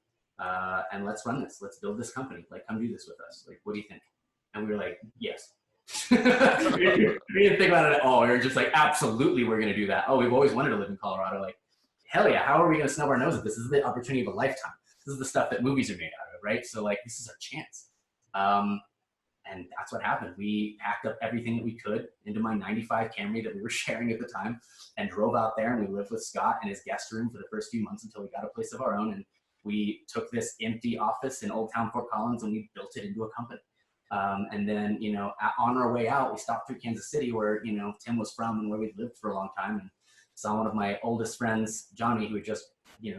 and let's run this. Let's build this company. Like, come do this with us. Like, what do you think? And we were like, yes. We didn't think about it at all. We were just like, absolutely, we're going to do that. Oh, we've always wanted to live in Colorado. Like, hell yeah. How are we going to snub our nose at this? This is the opportunity of a lifetime. This is the stuff that movies are made out of, right? So like, this is our chance. And that's what happened. We packed up everything that we could into my 95 Camry that we were sharing at the time and drove out there, and we lived with Scott in his guest room for the first few months until we got a place of our own. And we took this empty office in Old Town Fort Collins and we built it into a company. And then, on our way out, we stopped through Kansas City where, Tim was from and where we'd lived for a long time, and saw one of my oldest friends, Johnny, who had just,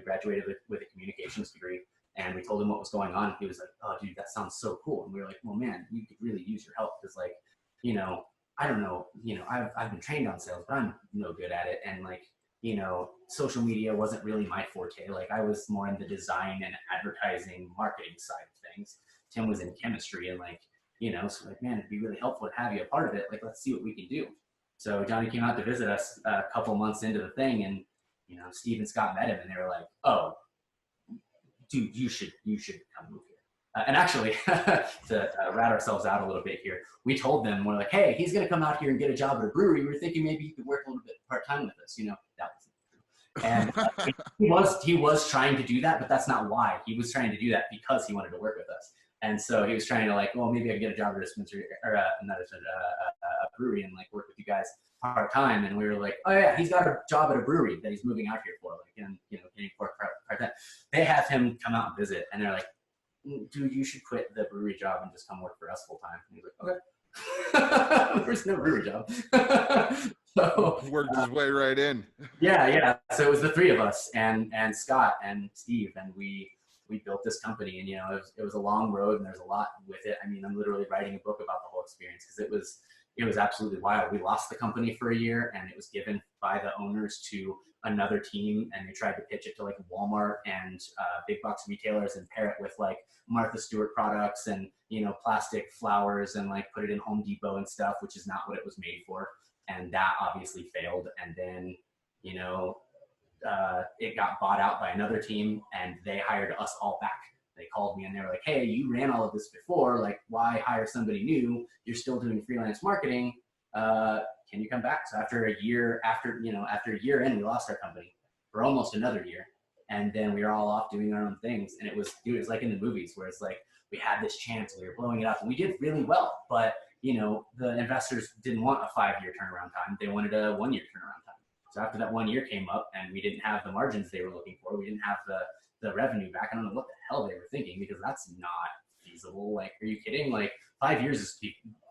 graduated with a communications degree. And we told him what was going on. He was like, "Oh, dude, that sounds so cool." And we were like, "Well, man, we could really use your help because, like, I don't know, I've been trained on sales, but I'm no good at it. And like, social media wasn't really my forte. Like, I was more in the design and advertising, marketing side of things. Tim was in chemistry, and like, so like, man, it'd be really helpful to have you a part of it. Like, let's see what we can do." So Johnny came out to visit us a couple months into the thing, and Steve and Scott met him, and they were like, "Oh, dude, you should come move here." And actually, to rat ourselves out a little bit here, we told them, we're like, "Hey, he's gonna come out here and get a job at a brewery. We were thinking maybe he could work a little bit part-time with us." That wasn't true. And he was trying to do that, but that's not why. He was trying to do that because he wanted to work with us. And so he was trying to like, well, maybe I can get a job at a dispensary or a brewery and like work with you guys part-time. And we were like, "Oh yeah, he's got a job at a brewery that he's moving out here for, like, and getting for part-time." They have him come out and visit, and they're like, "Dude, you should quit the brewery job and just come work for us full-time." And he's like, "Okay." There's no brewery job. So worked his way right in. Yeah. So it was the three of us and Scott and Steve, and we built this company. And it was a long road, and there's a lot with it. I mean, I'm literally writing a book about the whole experience because it was absolutely wild. We lost the company for a year, and it was given by the owners to another team, and they tried to pitch it to like Walmart and big box retailers and pair it with like Martha Stewart products and plastic flowers and like put it in Home Depot and stuff, which is not what it was made for. And that obviously failed. And then it got bought out by another team, and they hired us all back. They called me and they were like, "Hey, you ran all of this before. Like, why hire somebody new? You're still doing freelance marketing. Can you come back?" So after a year in, we lost our company for almost another year. And then we were all off doing our own things. And it was like in the movies where it's like, we had this chance, we were blowing it up, and we did really well. But, the investors didn't want a 5-year turnaround time. They wanted a 1-year turnaround time. So after that 1 year came up and we didn't have the margins they were looking for, we didn't have the revenue back. I don't know what the hell they were thinking, because that's not feasible. Like, are you kidding? Like, 5 years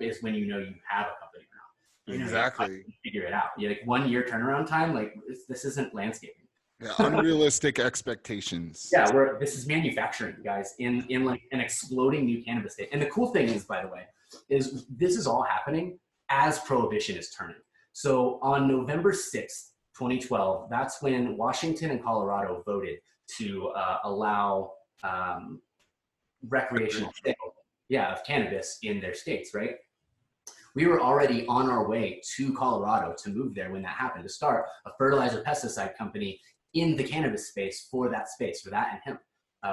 is when you have a company or not. Exactly. Figure it out. Like 1 year turnaround time. Like, this isn't landscaping. Yeah, unrealistic expectations. Yeah, this is manufacturing, guys, in like an exploding new cannabis state. And the cool thing is, by the way, is this is all happening as prohibition is turning. So on November 6th, 2012, that's when Washington and Colorado voted to allow recreational sale, of cannabis in their states, right? We were already on our way to Colorado to move there when that happened, to start a fertilizer pesticide company in the cannabis space for that and hemp,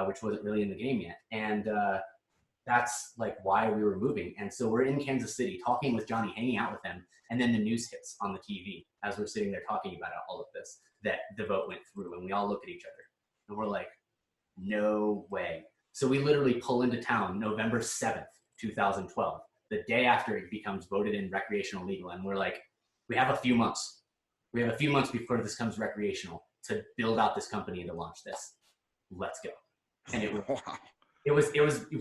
which wasn't really in the game yet. And that's like why we were moving. And so we're in Kansas City talking with Johnny, hanging out with him. And then the news hits on the TV as we're sitting there talking about all of this, that the vote went through, and we all look at each other and we're like, no way. So we literally pull into town November 7th, 2012, the day after it becomes voted in recreational legal. And we're like, we have a few months. We have a few months before this comes recreational to build out this company and to launch this. Let's go. And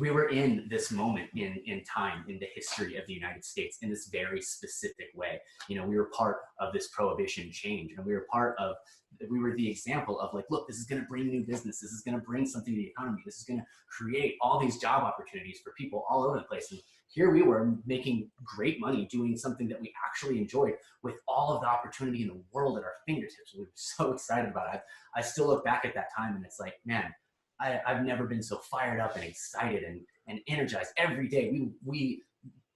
we were in this moment in time in the history of the United States in this very specific way. We were part of this prohibition change, and we were the example of like, look, this is going to bring new business. This is going to bring something to the economy. This is going to create all these job opportunities for people all over the place. And here we were making great money doing something that we actually enjoyed with all of the opportunity in the world at our fingertips. We were so excited about it. I still look back at that time and it's like, man, I've never been so fired up and excited and energized every day. We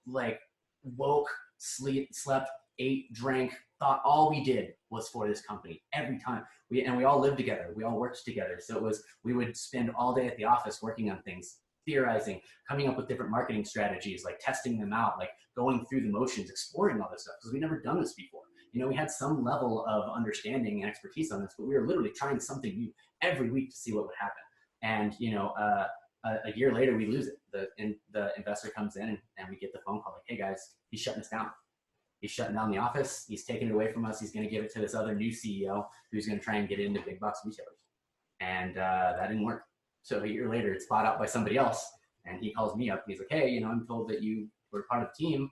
like woke, slept, ate, drank, thought all we did was for this company every time. We all lived together. We all worked together. So we would spend all day at the office working on things, theorizing, coming up with different marketing strategies, like testing them out, like going through the motions, exploring all this stuff, because we'd never done this before. We had some level of understanding and expertise on this, but we were literally trying something new every week to see what would happen. And, a year later, we lose it. The investor comes in and we get the phone call like, hey guys, he's shutting us down. He's shutting down the office. He's taking it away from us. He's going to give it to this other new CEO who's going to try and get it into big box retailers. And that didn't work. So a year later, it's bought out by somebody else. And he calls me up. He's like, hey, I'm told that you were part of the team.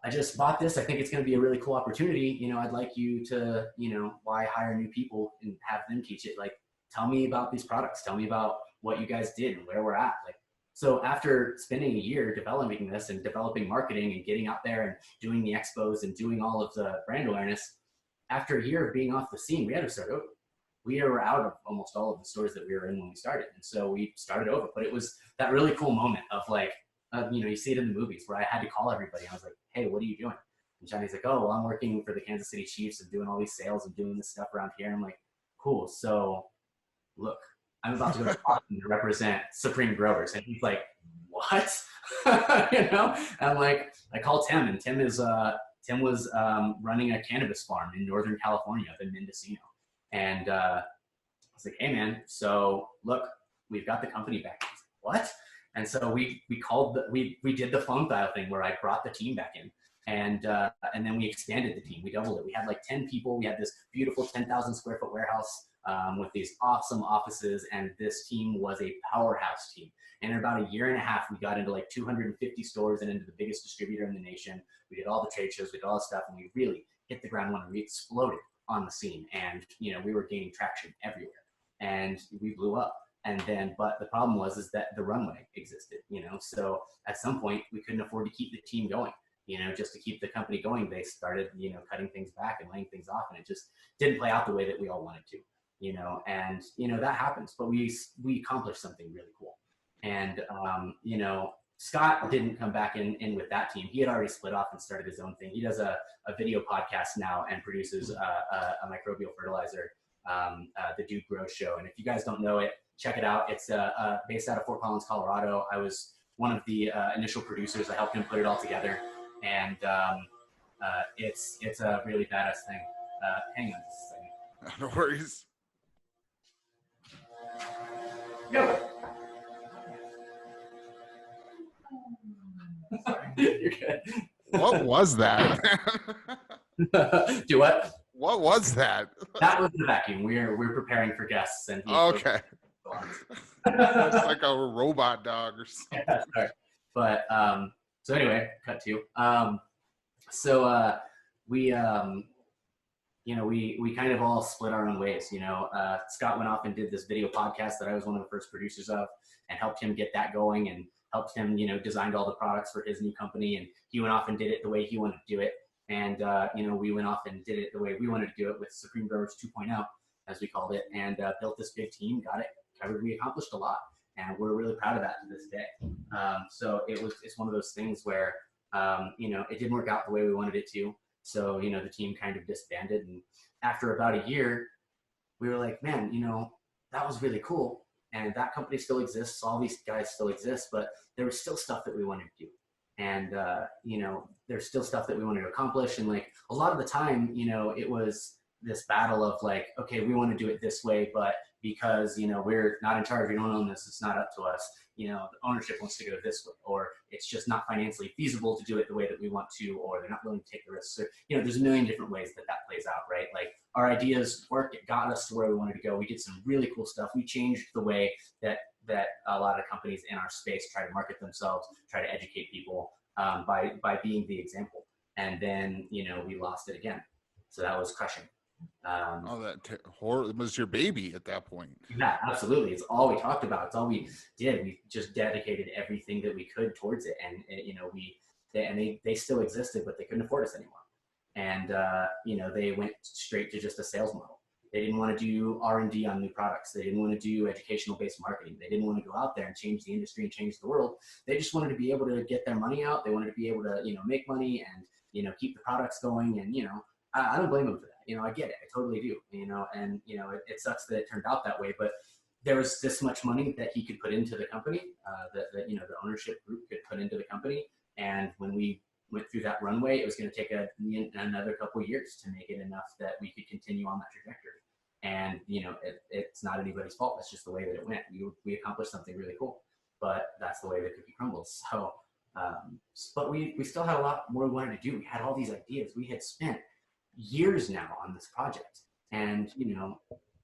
I just bought this. I think it's going to be a really cool opportunity. I'd like you to, why hire new people and have them teach it? Like, tell me about these products. Tell me about what you guys did and where we're at. Like, so after spending a year developing this and developing marketing and getting out there and doing the expos and doing all of the brand awareness, after a year of being off the scene, we had to start over. We were out of almost all of the stores that we were in when we started. And so we started over, but it was that really cool moment of like, you see it in the movies where I had to call everybody. I was like, hey, what are you doing? And Johnny's like, oh, well, I'm working for the Kansas City Chiefs and doing all these sales and doing this stuff around here. And I'm like, cool. So look, I'm about to go to Boston to represent Supreme Growers. And he's like, what? And I'm like, I call Tim, and Tim was running a cannabis farm in Northern California up in Mendocino. And I was like, hey man, so look, we've got the company back. He's like, what? And so we did the phone dial thing where I brought the team back in, and then we expanded the team. We doubled it. We had like 10 people. We had this beautiful 10,000 square foot warehouse with these awesome offices, and this team was a powerhouse team. And in about a year and a half, we got into like 250 stores and into the biggest distributor in the nation. We did all the trade shows, we did all the stuff, and we really hit the ground running. We exploded on the scene, and we were gaining traction everywhere, and we blew up. And then, but the problem was that the runway existed, so at some point we couldn't afford to keep the team going, just to keep the company going. They started, cutting things back and laying things off, and it just didn't play out the way that we all wanted to, and, that happens, but we accomplished something really cool. And, Scott didn't come back in with that team. He had already split off and started his own thing. He does a video podcast now and produces a microbial fertilizer, the Dude Grow Show. And if you guys don't know it, check it out. It's based out of Fort Collins, Colorado. I was one of the initial producers. I helped him put it all together. And it's a really badass thing. Hang on just a second. No worries. Go. You're good. What was that? Do what? What was that? That was the vacuum. We're preparing for guests. And okay. It's like a robot dog or something. Yeah, sorry. But so anyway, cut to. We kind of all split our own ways. Scott went off and did this video podcast that I was one of the first producers of, and helped him get that going, and helped him, designed all the products for his new company, and he went off and did it the way he wanted to do it. And, we went off and did it the way we wanted to do it with Supreme Growers 2.0, as we called it, and built this big team, got it covered. We accomplished a lot, and we're really proud of that to this day. So it's one of those things where, it didn't work out the way we wanted it to. So, the team kind of disbanded. And after about a year, we were like, man, that was really cool. And that company still exists. All these guys still exist, but there was still stuff that we wanted to do. And, there's still stuff that we wanted to accomplish. And like a lot of the time, it was this battle of like, okay, we want to do it this way, but because, we're not in charge, we don't own this, it's not up to us. The ownership wants to go this way, or it's just not financially feasible to do it the way that we want to, or they're not willing to take the risks. Or, there's a million different ways that plays out, right? Like our ideas worked, it got us to where we wanted to go. We did some really cool stuff. We changed the way that a lot of companies in our space try to market themselves, try to educate people by being the example. And then, we lost it again. So that was crushing. It was your baby at that point. Yeah, absolutely. It's all we talked about. It's all we did. We just dedicated everything that we could towards it. And, they still existed, but they couldn't afford us anymore. And, they went straight to just a sales model. They didn't want to do R&D on new products. They didn't want to do educational-based marketing. They didn't want to go out there and change the industry and change the world. They just wanted to be able to get their money out. They wanted to be able to, make money and, keep the products going. And, I don't blame them for that. I get it. I totally do, and, it sucks that it turned out that way, but there was this much money that he could put into the company, that the ownership group could put into the company. And when we went through that runway, it was going to take another couple of years to make it enough that we could continue on that trajectory. And, it's not anybody's fault. That's just the way that it went. We accomplished something really cool. but that's the way the cookie crumbles. So, but we still had a lot more we wanted to do. We had all these ideas. We had spent years now on this project, and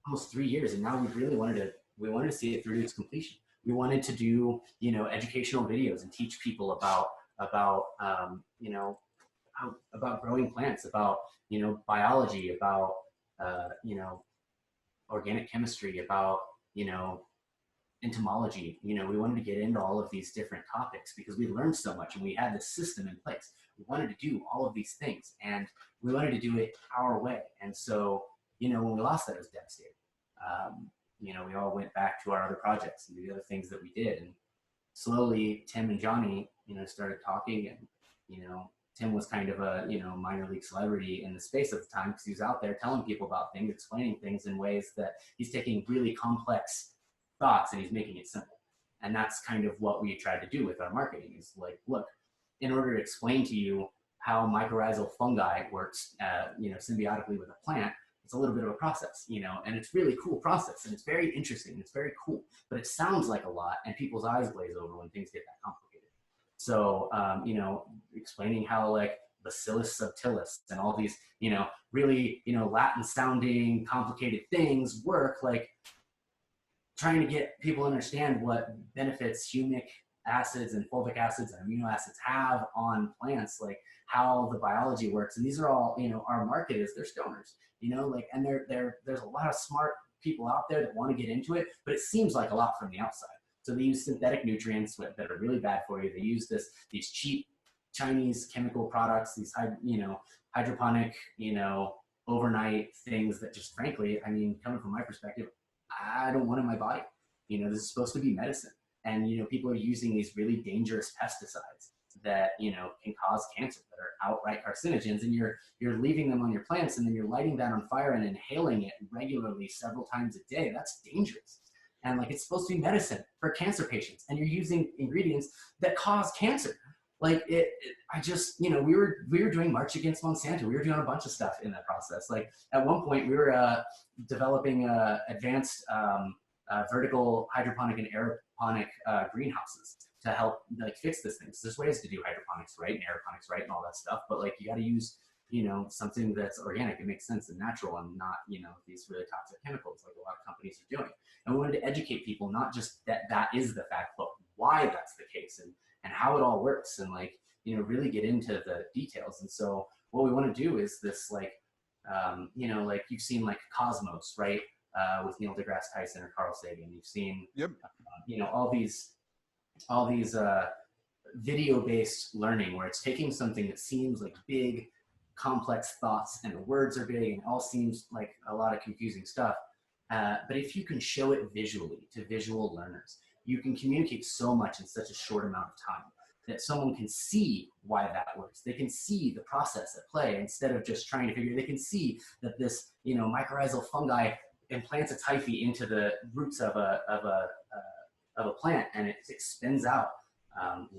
almost 3 years, and now we really wanted to see it through to its completion. We wanted to do educational videos and teach people about about growing plants, about biology, about organic chemistry, about entomology. We wanted to get into all of these different topics because we learned so much and we had this system in place. We wanted to do all of these things and we wanted to do it our way. And so, when we lost that, it was devastating. We all went back to our other projects and the other things that we did. And slowly Tim and Johnny, started talking, and, Tim was kind of a, minor league celebrity in the space at the time because he was out there telling people about things, explaining things in ways that he's taking really complex thoughts and he's making it simple. And that's kind of what we tried to do with our marketing is like, look, in order to explain to you how mycorrhizal fungi works, symbiotically with a plant, it's a little bit of a process, and it's really cool process and it's very interesting and it's very cool, but it sounds like a lot and people's eyes glaze over when things get that complicated. So, explaining how like Bacillus subtilis and all these, really, Latin sounding complicated things work, like trying to get people to understand what benefits humic acids and fulvic acids and amino acids have on plants, like how the biology works. And these are all, our market is they're stoners, and there's a lot of smart people out there that want to get into it, but it seems like a lot from the outside. So they use synthetic nutrients that are really bad for you. They use these cheap Chinese chemical products, these hydroponic, overnight things that just frankly, coming from my perspective, I don't want in my body. This is supposed to be medicine. And, people are using these really dangerous pesticides that, can cause cancer, that are outright carcinogens, and you're leaving them on your plants and then you're lighting that on fire and inhaling it regularly several times a day. That's dangerous. And like, it's supposed to be medicine for cancer patients and you're using ingredients that cause cancer. Like we were doing March Against Monsanto. We were doing a bunch of stuff in that process. Like at one point we were developing advanced vertical hydroponic and aeroponic greenhouses to help like fix this thing. So there's ways to do hydroponics right and aeroponics right and all that stuff, but like you got to use something that's organic, it makes sense and natural and not these really toxic chemicals like a lot of companies are doing. And we wanted to educate people not just that is the fact, but why that's the case and how it all works, and like really get into the details. And so what we want to do is this like like you've seen like Cosmos, right? With Neil deGrasse Tyson or Carl Sagan. You've seen, yep. All these video-based learning where it's taking something that seems like big, complex thoughts and the words are big and it all seems like a lot of confusing stuff. But if you can show it visually to visual learners, you can communicate so much in such a short amount of time that someone can see why that works. They can see the process at play instead of just trying to figure. They can see that this, mycorrhizal fungi implants a typhi into the roots of a plant and it spins out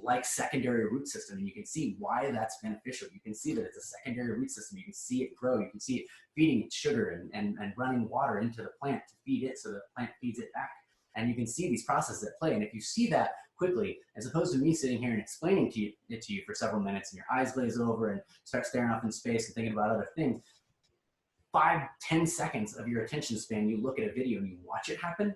like secondary root system, and you can see why that's beneficial. You can see that it's a secondary root system. You can see it grow. You can see it feeding it sugar and running water into the plant to feed it so the plant feeds it back. And you can see these processes at play. And if you see that quickly, as opposed to me sitting here and explaining it to you for several minutes and your eyes glaze over and start staring off in space and thinking about other things, 5-10 seconds of your attention span, you look at a video and you watch it happen,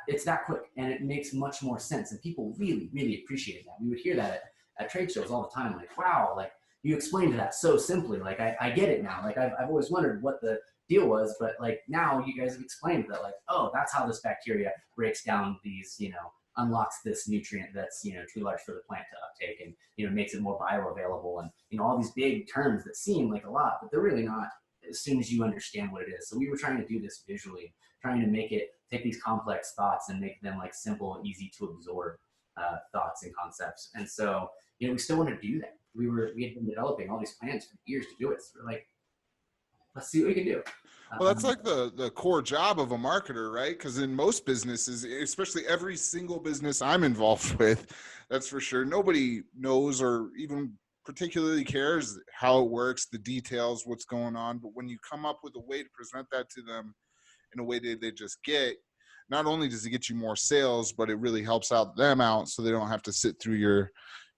it's that quick and it makes much more sense. And people really, really appreciate that. We would hear that at trade shows all the time, like, wow, like you explained that so simply. Like I get it now. Like I've always wondered what the deal was, but like now you guys have explained that, like, oh, that's how this bacteria breaks down these, unlocks this nutrient that's, too large for the plant to uptake and, makes it more bioavailable and, all these big terms that seem like a lot, but they're really not as soon as you understand what it is. So we were trying to do this visually, trying to take these complex thoughts and make them like simple, easy to absorb thoughts and concepts. And so, we still want to do that. We had been developing all these plans for years to do it. So we're like, let's see what we can do. Well, that's like the core job of a marketer, right? Because in most businesses, especially every single business I'm involved with, that's for sure, nobody knows or even particularly cares how it works, the details, what's going on. But when you come up with a way to present that to them in a way that they just get, not only does it get you more sales, but it really helps out them out so they don't have to sit through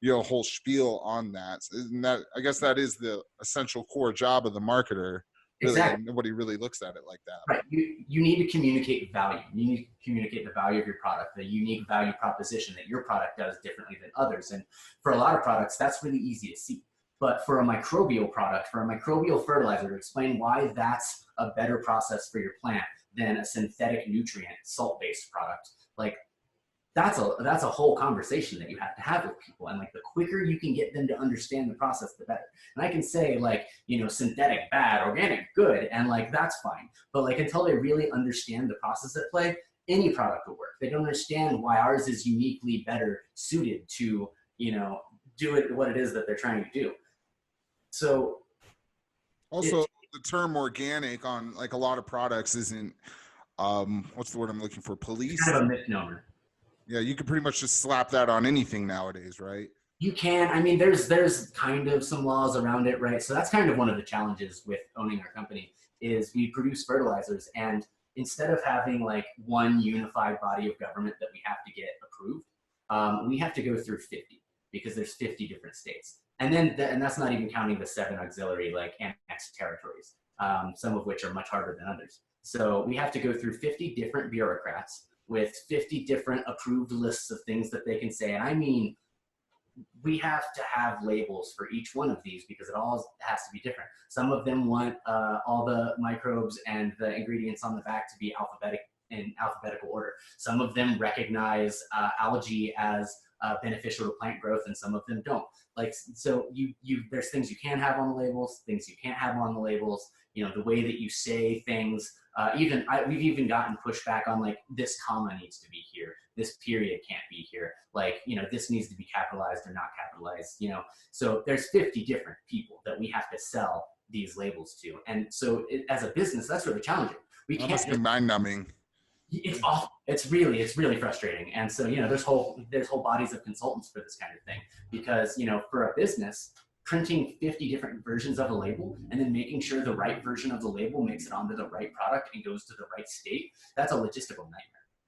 your whole spiel on that. And that, I guess that is the essential core job of the marketer, really, Exactly. and nobody really looks at it like that. Right. You need to communicate value. You need to communicate the value of your product, the unique value proposition that your product does differently than others. And for a lot of products, that's really easy to see. But for a microbial product, for a microbial fertilizer, to explain why that's a better process for your plant than a synthetic nutrient salt-based product, like that's a whole conversation that you have to have with people. And like the quicker you can get them to understand the process, the better. And I can say like, you know, synthetic bad, organic good, and like that's fine. But like until they really understand the process at play, any product will work. They don't understand why ours is uniquely better suited to, you know, do it what it is that they're trying to do. So also the term organic on like a lot of products isn't what's the word I'm looking for? Police. It's kind of a misnomer. Yeah, you can pretty much just slap that on anything nowadays, right? You can. I mean, there's kind of some laws around it, right? So that's kind of one of the challenges with owning our company is we produce fertilizers, and instead of having like one unified body of government that we have to get approved, we have to go through 50 because there's 50 different states, and then and that's not even counting the 7 auxiliary like annexed territories, some of which are much harder than others. So we have to go through 50 different bureaucrats with 50 different approved lists of things that they can say. And I mean, we have to have labels for each one of these because it all has to be different. Some of them want all the microbes and the ingredients on the back to be in alphabetical order. Some of them recognize algae as beneficial to plant growth, and some of them don't. Like, so there's things you can have on the labels, things you can't have on the labels. You know, the way that you say things. We've even gotten pushback on like this comma needs to be here, this period can't be here, like, you know, this needs to be capitalized or not capitalized, you know. So there's 50 different people that we have to sell these labels to, and so as a business, that's really challenging. We That can't must be mind-numbing. It's awful. It's really frustrating. And so, you know, there's whole bodies of consultants for this kind of thing because, you know, for a business, printing 50 different versions of a label and then making sure the right version of the label makes it onto the right product and goes to the right state, that's a logistical nightmare.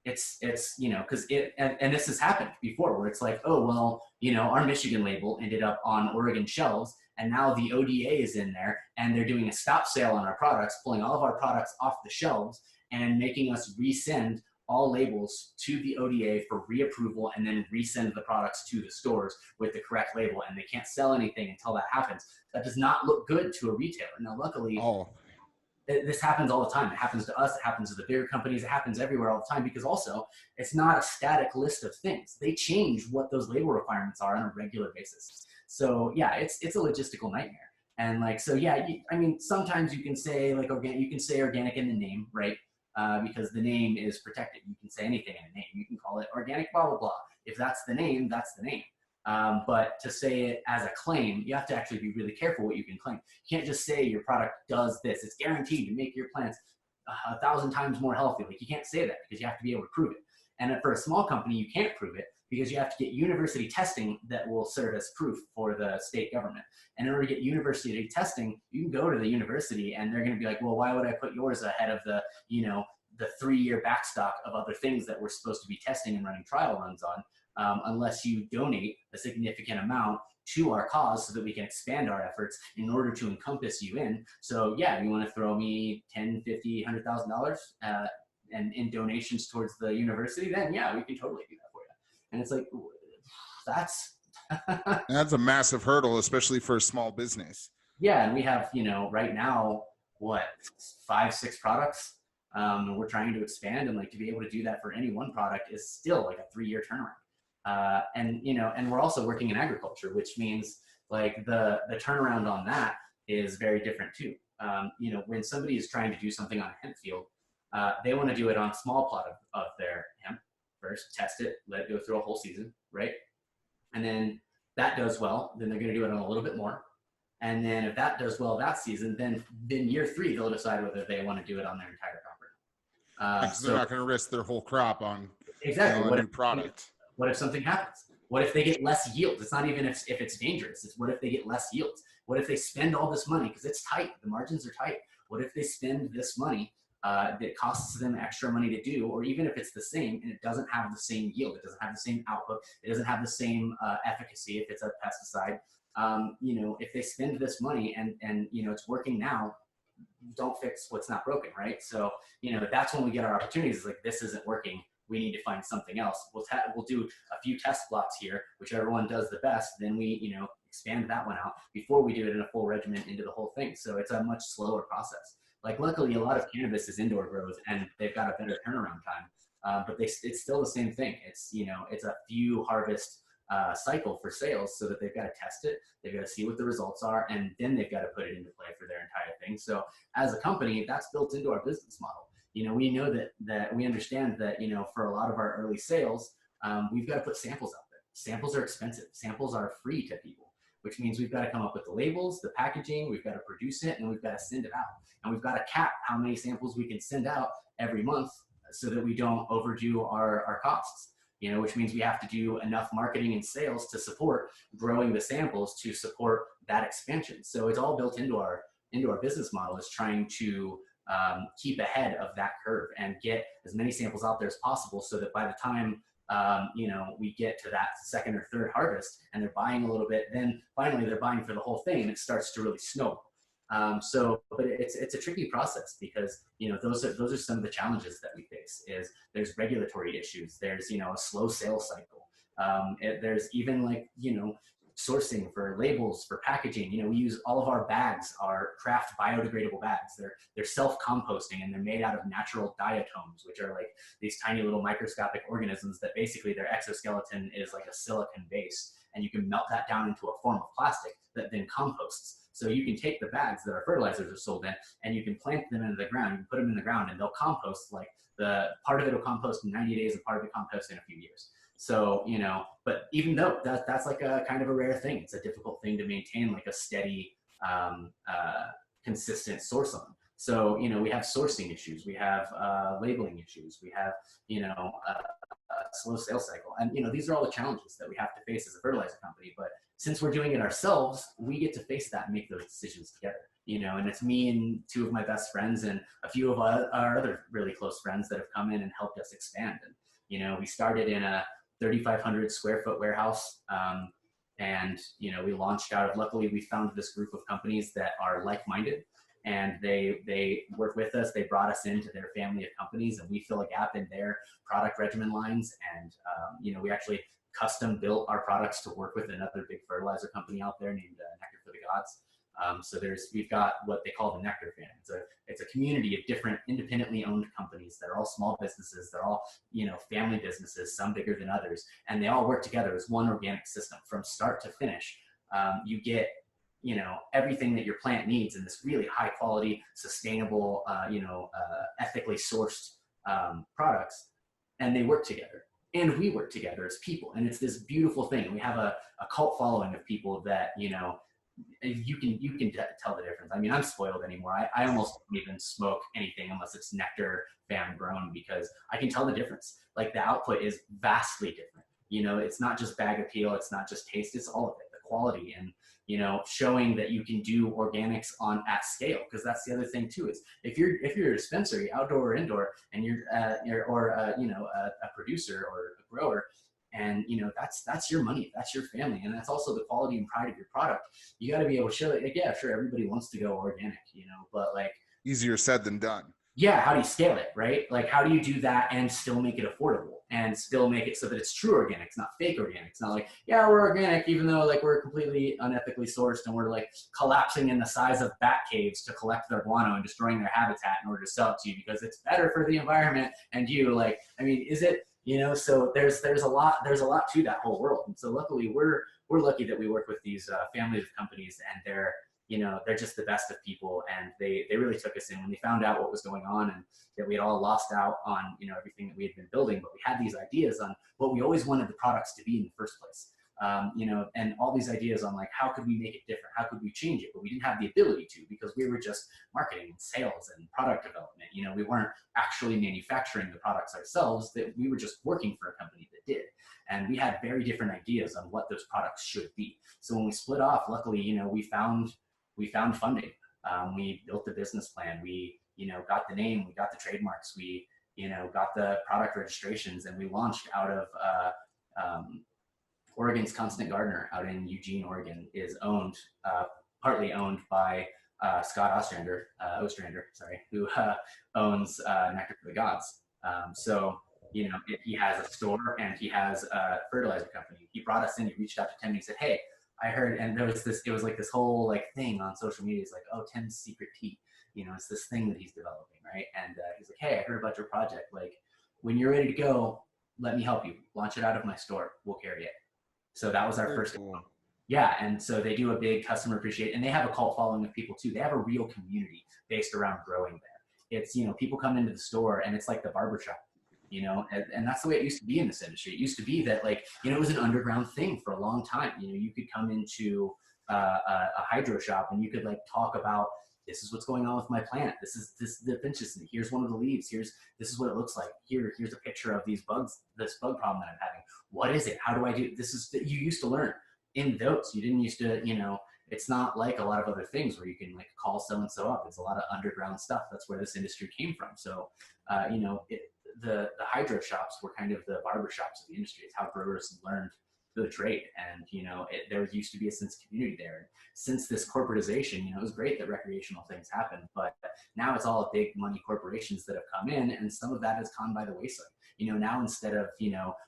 It's you know, because and this has happened before where it's like, oh, well, you know, our Michigan label ended up on Oregon shelves and now the ODA is in there and they're doing a stop sale on our products, pulling all of our products off the shelves and making us resend all labels to the ODA for reapproval and then resend the products to the stores with the correct label, and they can't sell anything until that happens. That does not look good to a retailer. Now, luckily, this happens all the time. It happens to us. It happens to the bigger companies. It happens everywhere all the time because also it's not a static list of things. They change what those label requirements are on a regular basis. So yeah, it's a logistical nightmare. And like, so yeah, I mean, sometimes you can say like organic, you can say organic in the name, right? Because the name is protected. You can say anything in a name. You can call it organic blah, blah, blah. If that's the name, that's the name. But to say it as a claim, you have to actually be really careful what you can claim. You can't just say your product does this. It's guaranteed to make your plants 1,000 times more healthy. Like, you can't say that because you have to be able to prove it. And for a small company, you can't prove it because you have to get university testing that will serve as proof for the state government. And in order to get university testing, you can go to the university and they're going to be like, well, why would I put yours ahead of the, you know, the 3-year backstock of other things that we're supposed to be testing and running trial runs on, unless you donate a significant amount to our cause so that we can expand our efforts in order to encompass you in. So yeah, you want to throw me $10, $50, $100,000 and in donations towards the university, then yeah, we can totally do that for you. And it's like, that's a massive hurdle, especially for a small business. Yeah, and we have, you know, right now, what, 5, 6 products. We're trying to expand, and like to be able to do that for any one product is still like a 3-year turnaround. And you know, and we're also working in agriculture, which means like the turnaround on that is very different too. You know, when somebody is trying to do something on a hemp field, they want to do it on a small plot of their hemp first, test it, let it go through a whole season, right? And then that does well, then they're going to do it on a little bit more. And then if that does well that season, then year 3, they'll decide whether they want to do it on their entire property. So they're not going to risk their whole crop on exactly a new product. What if something happens? What if they get less yield? It's not even if it's dangerous. It's what if they get less yields? What if they spend all this money? Because it's tight. The margins are tight. What if they spend this money that costs them extra money to do, or even if it's the same and it doesn't have the same yield, it doesn't have the same output, it doesn't have the same efficacy if it's a pesticide. If they spend this money and it's working now, don't fix what's not broken, right? So that's when we get our opportunities. It's like, this isn't working, we need to find something else. We'll do a few test blocks here, whichever one does the best, then we expand that one out before we do it in a full regimen into the whole thing. So it's a much slower process. Like, luckily, a lot of cannabis is indoor growth and they've got a better turnaround time, but it's still the same thing. It's a few harvest cycle for sales, so that they've got to test it, they've got to see what the results are, and then they've got to put it into play for their entire thing. So as a company, that's built into our business model. We know that we understand that for a lot of our early sales, we've got to put samples out there. Samples are expensive. Samples are free to people, which means we've got to come up with the labels, the packaging, we've got to produce it, and we've got to send it out. And we've got to cap how many samples we can send out every month so that we don't overdo our costs. Which means we have to do enough marketing and sales to support growing the samples to support that expansion. So it's all built into our business model, is trying to keep ahead of that curve and get as many samples out there as possible, so that by the time we get to that second or third harvest and they're buying a little bit, then finally they're buying for the whole thing and it starts to really snowball. But it's a tricky process, because those are some of the challenges that we face. Is there's regulatory issues, there's a slow sales cycle, there's even sourcing for labels, for packaging. We use all of our bags are craft biodegradable bags. They're self-composting, and they're made out of natural diatoms, which are like these tiny little microscopic organisms that basically their exoskeleton is like a silicon base, and you can melt that down into a form of plastic that then composts. So you can take the bags that our fertilizers are sold in, and you can plant them into the ground. You can put them in the ground, and they'll compost. Like, the part of it will compost in 90 days, and part of it compost in a few years. So but even though that's like a kind of a rare thing, it's a difficult thing to maintain like a steady, consistent source on. So we have sourcing issues, we have labeling issues, we have slow sales cycle, and these are all the challenges that we have to face as a fertilizer company. But since we're doing it ourselves, we get to face that and make those decisions together. And it's me and two of my best friends and a few of our other really close friends that have come in and helped us expand. And we started in a 3,500 square foot warehouse, and we launched out of, luckily we found this group of companies that are like-minded, and they work with us. They brought us into their family of companies, and we fill a gap in their product regimen lines. And we actually custom built our products to work with another big fertilizer company out there named Nectar for the Gods. So we've got what they call the Nectar Fan. It's a community of different independently owned companies. They're all small businesses. They're all family businesses, some bigger than others, and they all work together as one organic system from start to finish. You get everything that your plant needs in this really high quality, sustainable, ethically sourced products, and they work together. And we work together as people, and it's this beautiful thing. We have a cult following of people that you can tell the difference. I mean, I'm spoiled anymore. I almost don't even smoke anything unless it's Nectar Fan grown, because I can tell the difference. Like, the output is vastly different. It's not just bag appeal, it's not just taste, it's all of it, the quality, and showing that you can do organics at scale. Because that's the other thing too, is if you're a dispensary, outdoor or indoor, and you're a producer or a grower, and that's your money, that's your family, and that's also the quality and pride of your product. You got to be able to show that, like, yeah, sure, everybody wants to go organic, but like, easier said than done. Yeah, how do you scale it, right? Like, how do you do that and still make it affordable and still make it so that it's true organic, it's not fake organic? It's not like, yeah, we're organic, even though like we're completely unethically sourced and we're like collapsing in the size of bat caves to collect their guano and destroying their habitat in order to sell it to you because it's better for the environment and you. Like, I mean, is it? So there's a lot to that whole world. And so luckily we're lucky that we work with these families of companies, and they're just the best of people, and they really took us in when they found out what was going on and that we had all lost out on everything that we had been building, but we had these ideas on what we always wanted the products to be in the first place. And all these ideas on like, how could we make it different? How could we change it? But we didn't have the ability to, because we were just marketing and sales and product development. We weren't actually manufacturing the products ourselves, that we were just working for a company that did. And we had very different ideas on what those products should be. So when we split off, luckily, we found funding. We built a business plan. We got the name, we got the trademarks, we, got the product registrations, and we launched out of Oregon's Constant Gardener out in Eugene, Oregon, is partly owned by Scott Ostrander, who owns Nectar for the Gods. So, he has a store and he has a fertilizer company. He brought us in, he reached out to Tim and he said, hey, I heard, and there was it was like this whole like thing on social media. It's like, oh, Tim's secret tea, it's this thing that he's developing, right? And he's like, hey, I heard about your project. Like, when you're ready to go, let me help you. Launch it out of my store. We'll carry it. So that was our first. Cool. Yeah, and so they do a big customer appreciation, and they have a cult following of people too. They have a real community based around growing there. It's, people come into the store and it's like the barbershop, and that's the way it used to be in this industry. It used to be that, like, it was an underground thing for a long time. You could come into a hydro shop and you could like talk about, this is what's going on with my plant. This is the finches. Here's one of the leaves. This is what it looks like. Here's a picture of these bugs, this bug problem that I'm having. What is it? How do I do this? Is that you used to learn in those. You didn't used to, it's not like a lot of other things where you can like call so-and-so up. It's a lot of underground stuff. That's where this industry came from. So, the hydro shops were kind of the barber shops of the industry. It's how growers learned the trade. And, there used to be a sense of community there. And since this corporatization, it was great that recreational things happened, but now it's all big money corporations that have come in, and some of that has gone by the wayside. Now instead of,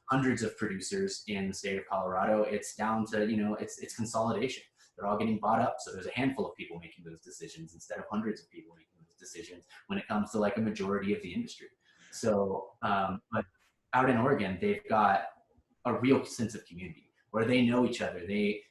hundreds of producers in the state of Colorado, it's down to, it's consolidation. They're all getting bought up. So there's a handful of people making those decisions instead of hundreds of people making those decisions when it comes to like a majority of the industry. So, but out in Oregon, they've got a real sense of community where they know each other. They,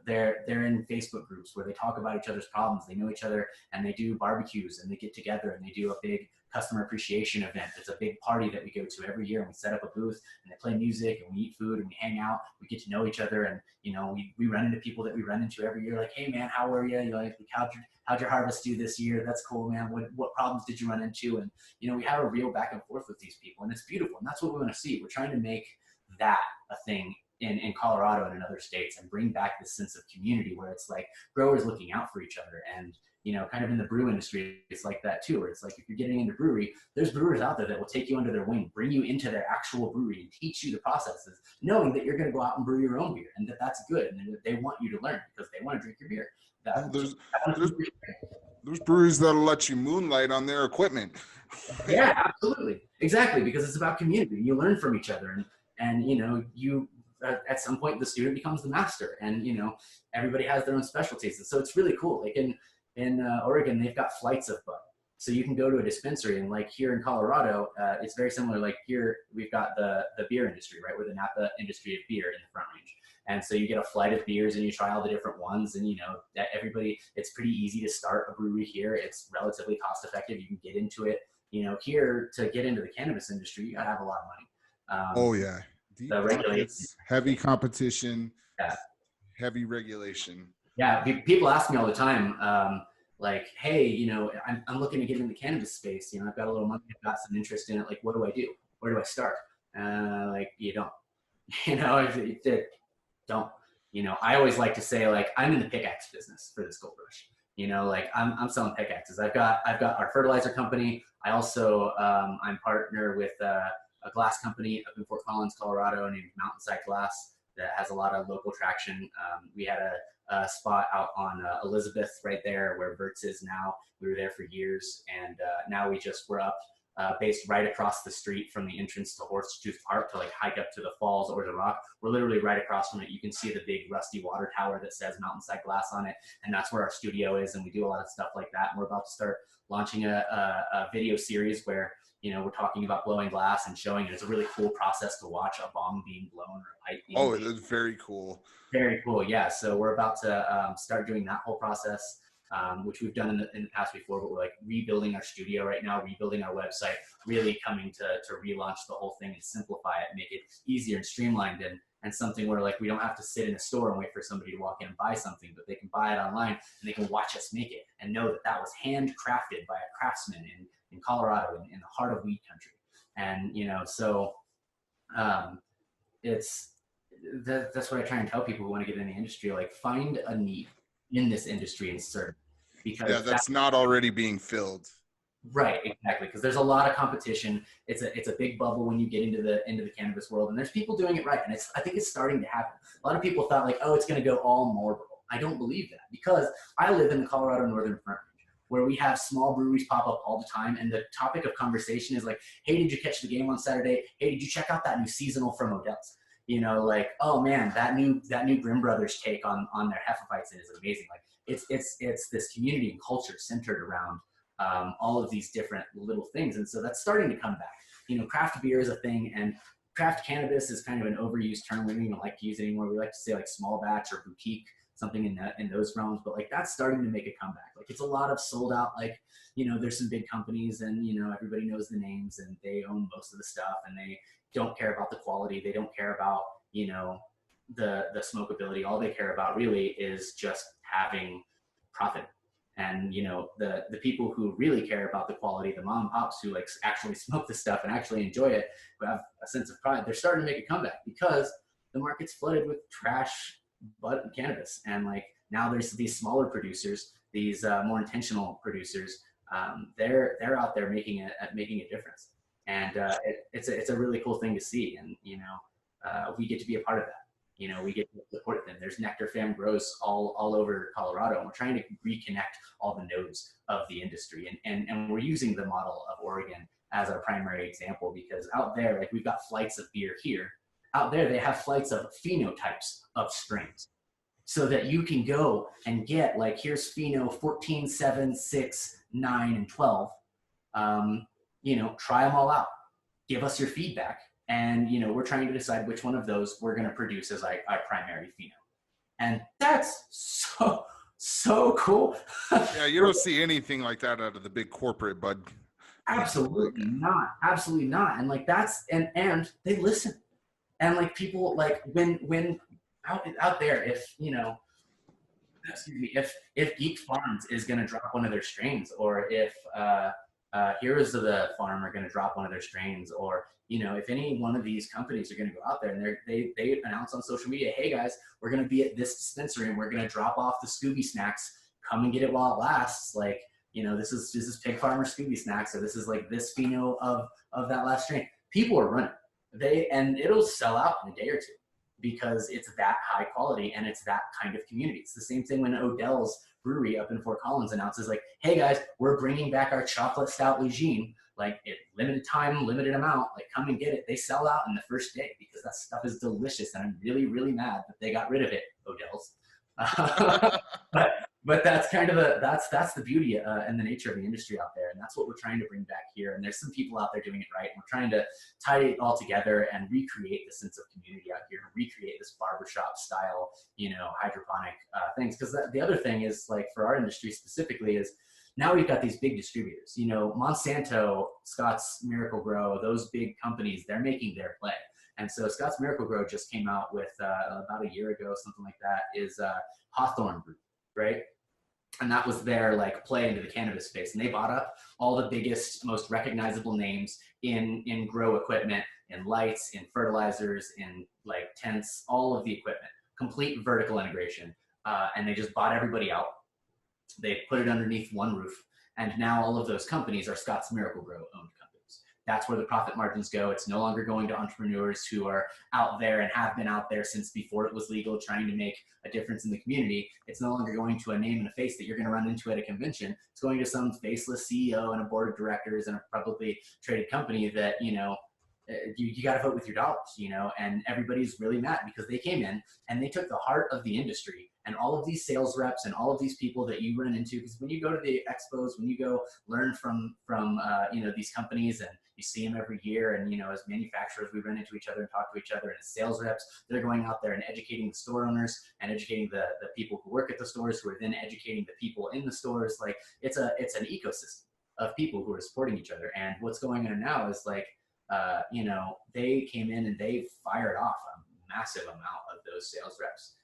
they're in Facebook groups where they talk about each other's problems. They know each other, and they do barbecues, and they get together and they do a big customer appreciation event. It's a big party that we go to every year, and we set up a booth and they play music and we eat food and we hang out. We get to know each other, and we run into people that we run into every year. Like, hey man, how are you? Like, how'd your harvest do this year? That's cool, man. What problems did you run into? And we have a real back and forth with these people, and it's beautiful. And that's what we want to see. We're trying to make that a thing in Colorado and in other states, and bring back this sense of community where it's like growers looking out for each other. And kind of in the brew industry, it's like that too, where it's like, if you're getting into brewery, there's brewers out there that will take you under their wing, bring you into their actual brewery and teach you the processes, knowing that you're going to go out and brew your own beer, and that's good, and they want you to learn because they want to drink your beer. There's breweries that'll let you moonlight on their equipment. Yeah, absolutely. Exactly, because it's about community. You learn from each other, and you at some point the student becomes the master, and everybody has their own specialties. And so it's really cool. Like in Oregon, they've got flights of bud. So you can go to a dispensary, and like here in Colorado, it's very similar. Like here, we've got the beer industry, right? We're the Napa industry of beer in the Front Range. And so you get a flight of beers and you try all the different ones, and that it's pretty easy to start a brewery here. It's relatively cost effective. You can get into it. Here, to get into the cannabis industry, you gotta have a lot of money. Oh yeah. Deep the regulations, heavy competition, yeah. Heavy regulation. Yeah, people ask me all the time, like, hey, I'm looking to get in the cannabis space. I've got a little money, I've got some interest in it. Like, what do I do? Where do I start? Like, you don't. Don't. I always like to say, like, I'm in the pickaxe business for this gold rush. Like I'm selling pickaxes. I've got our fertilizer company. I also I'm partner with a glass company up in Fort Collins, Colorado, named Mountainside Glass that has a lot of local traction. We had a spot out on Elizabeth right there where Verts is now. We were there for years, and now we're up based right across the street from the entrance to Horseshoe Park to like hike up to the falls or the rock. We're literally right across from it. You can see the big rusty water tower that says Mountainside Glass on it, and that's where our studio is, and we do a lot of stuff like that. And we're about to start launching a video series where we're talking about blowing glass and showing it. It's a really cool process to watch a bong being blown or a pipe being blown. That's very cool. Very cool, yeah. So we're about to start doing that whole process, which we've done in the past before, but we're like rebuilding our studio right now, rebuilding our website, really coming to relaunch the whole thing and simplify it, make it easier and streamlined, and something where like we don't have to sit in a store and wait for somebody to walk in and buy something, but they can buy it online and they can watch us make it and know that that was handcrafted by a craftsman in Colorado, in the heart of weed country. And so that's what I try and tell people who want to get in the industry, like find a need in this industry and serve, because that's not already being filled. Right, exactly. Because there's a lot of competition. It's a big bubble when you get into the cannabis world, and there's people doing it right. And I think it's starting to happen. A lot of people thought like, oh, it's going to go all Marlboro. I don't believe that, because I live in the Colorado Northern Front Range, where we have small breweries pop up all the time, and the topic of conversation is like, hey, did you catch the game on Saturday? Hey, did you check out that new seasonal from Odell's? You know, like, oh man, that new Grimm Brothers take on their Hefeweizen is amazing. Like, it's this community and culture centered around all of these different little things. And so that's starting to come back. You know, craft beer is a thing, and craft cannabis is kind of an overused term. We don't even like to use it anymore. We like to say like small batch or boutique, something in those realms, but like that's starting to make a comeback. Like it's a lot of sold out, like, you know, there's some big companies and, you know, everybody knows the names and they own most of the stuff and they don't care about the quality. They don't care about, you know, the smokability. All they care about really is just having profit. And, you know, the people who really care about the quality, the mom and pops who like actually smoke the stuff and actually enjoy it, who have a sense of pride, they're starting to make a comeback because the market's flooded with trash bud cannabis. And like now there's these smaller producers, these more intentional producers. They're out there making a difference. And it's a really cool thing to see. And, you know, we get to be a part of that. You know, we get to support them. There's Nectar Fam grows all over Colorado, and we're trying to reconnect all the nodes of the industry. And we're using the model of Oregon as our primary example, because out there, like we've got flights of beer here. Out there, they have flights of phenotypes of strains, so that you can go and get like, here's pheno 14, 7, 6, 9, and 12. You know, try them all out. Give us your feedback. And, you know, we're trying to decide which one of those we're going to produce as our primary pheno. And that's so cool. Yeah, you don't see anything like that out of the big corporate bud. Absolutely not. Absolutely not. And like that's, and they listen. And like people like when out there, if, you know, excuse me, if Geek Farms is going to drop one of their strains, or if Heroes of the Farm are going to drop one of their strains, or, you know, if any one of these companies are going to go out there and they announce on social media, hey guys, we're going to be at this dispensary and we're going to drop off the Scooby snacks, come and get it while it lasts. Like, you know, this is Pig Farmer Scooby snacks, or this is like this pheno of that last strain. People are running. And it'll sell out in a day or two, because it's that high quality and it's that kind of community. It's the same thing when Odell's Brewery up in Fort Collins announces like, hey guys, we're bringing back our chocolate stout Lejeune, like it limited time, limited amount, like come and get it. They sell out in the first day because that stuff is delicious, and I'm really, really mad that they got rid of it, Odell's. But that's kind of that's the beauty and the nature of the industry out there, and that's what we're trying to bring back here. And there's some people out there doing it right, and we're trying to tie it all together and recreate the sense of community out here, and recreate this barbershop style, you know, hydroponic things. Because the other thing is, like, for our industry specifically, is now we've got these big distributors. You know, Monsanto, Scott's Miracle Grow, those big companies, they're making their play. And so Scott's Miracle Grow just came out with about a year ago, something like that, is Hawthorne Brew, right? And that was their like play into the cannabis space. And they bought up all the biggest, most recognizable names in grow equipment, in lights, in fertilizers, in like tents, all of the equipment, complete vertical integration. And they just bought everybody out. They put it underneath one roof. And now all of those companies are Scott's Miracle Grow owned companies. That's where the profit margins go. It's no longer going to entrepreneurs who are out there and have been out there since before it was legal, trying to make a difference in the community. It's no longer going to a name and a face that you're going to run into at a convention. It's going to some faceless CEO and a board of directors and a publicly traded company that, you know, you got to vote with your dollars, you know, and everybody's really mad because they came in and they took the heart of the industry and all of these sales reps and all of these people that you run into, because when you go to the expos, when you go learn from you know, these companies, and you see them every year, and, you know, as manufacturers, we run into each other and talk to each other, and as sales reps, they're going out there and educating the store owners and educating the people who work at the stores, who are then educating the people in the stores. Like it's an ecosystem of people who are supporting each other. And what's going on now is like, you know, they came in and they fired off a massive amount of those sales reps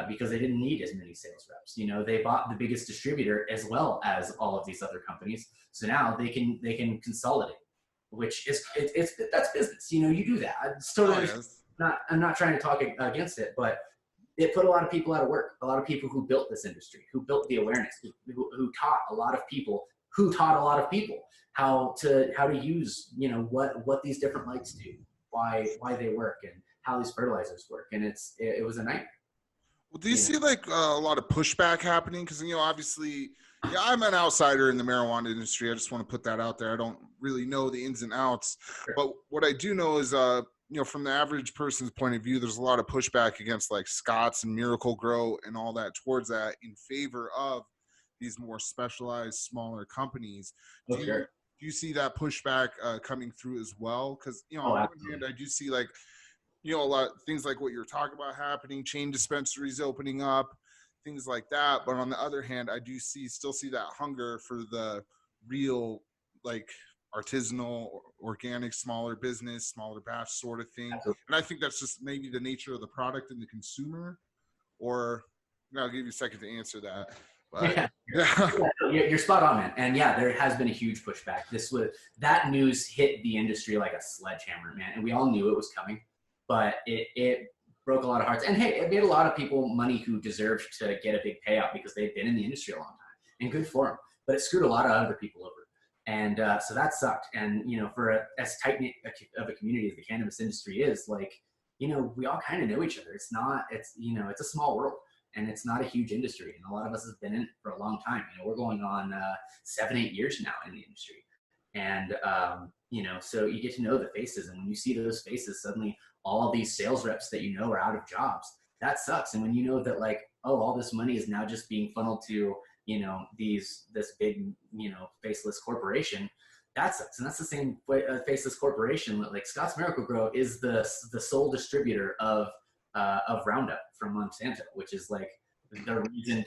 because they didn't need as many sales reps. You know, they bought the biggest distributor as well as all of these other companies. So now they can consolidate, which is that's business. You know, you do that. It's totally I'm not trying to talk against it, but it put a lot of people out of work. A lot of people who built this industry, who built the awareness, who taught a lot of people who taught a lot of people how to use, you know, what these different lights do, why they work, and how these fertilizers work. And it was a nightmare. Well, do you see like a lot of pushback happening? Because, you know, obviously, yeah, I'm an outsider in the marijuana industry. I just want to put that out there. I don't really know the ins and outs, but what I do know is, you know, from the average person's point of view, there's a lot of pushback against like Scott's and Miracle Grow and all that towards that in favor of these more specialized, smaller companies. Do you see that pushback coming through as well? Because, you know, on one hand, I do see like, you know, a lot of things like what you're talking about happening, chain dispensaries opening up, things like that. But on the other hand, I do still see that hunger for the real, like, artisanal, organic, smaller business, smaller batch sort of thing. Absolutely. And I think that's just maybe the nature of the product and the consumer. Or, I'll give you a second to answer that. But, yeah. You're spot on, man. And yeah, there has been a huge pushback. That news hit the industry like a sledgehammer, man. And we all knew it was coming, but it broke a lot of hearts. And hey, it made a lot of people money who deserved to get a big payout because they've been in the industry a long time, and good for them. But it screwed a lot of other people over. And so that sucked. And, you know, for as tight-knit of a community as the cannabis industry is, like, you know, we all kind of know each other. It's you know, it's a small world. And it's not a huge industry. And a lot of us have been in it for a long time. You know, we're going on 7-8 years now in the industry. And, you know, so you get to know the faces. And when you see those faces, suddenly all these sales reps that you know are out of jobs, that sucks. And when you know that, like, oh, all this money is now just being funneled to, you know, this big, you know, faceless corporation, that sucks. And that's the same way, faceless corporation. Like Scott's Miracle Grow is the sole distributor of Roundup from Monsanto, which is like the reason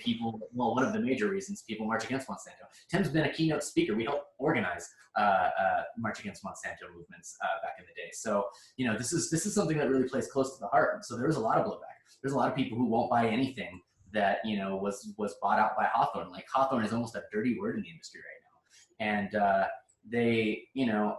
one of the major reasons people march against Monsanto. Tim's been a keynote speaker. We helped organize March Against Monsanto movements back in the day. So, you know, this is something that really plays close to the heart. So there was a lot of blowback. There's a lot of people who won't buy anything that, you know, was bought out by Hawthorne. Like, Hawthorne is almost a dirty word in the industry right now. And they, you know,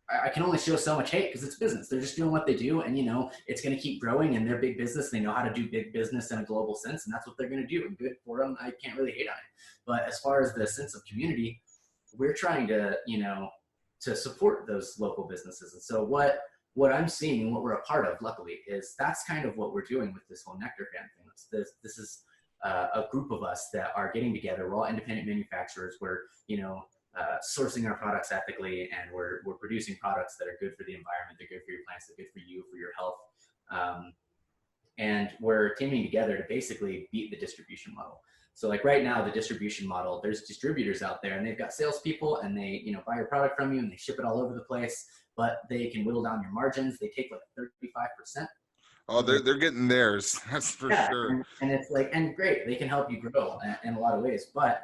I can only show so much hate because it's business. They're just doing what they do, and, you know, it's going to keep growing, and they're big business. They know how to do big business in a global sense, and that's what they're going to do. And good for them. I can't really hate on it. But as far as the sense of community, we're trying to, you know, to support those local businesses. And so what I'm seeing and what we're a part of, luckily, is that's kind of what we're doing with this whole Nectar Fan thing. This is a group of us that are getting together. We're all independent manufacturers. We're, you know, sourcing our products ethically, and we're producing products that are good for the environment, they're good for your plants, they're good for you, for your health. And we're teaming together to basically beat the distribution model. So like right now, the distribution model, there's distributors out there, and they've got salespeople, and they, you know, buy your product from you, and they ship it all over the place, but they can whittle down your margins. They take like 35%. Oh, they're getting theirs. That's for sure. And it's like, and great, they can help you grow in a lot of ways, but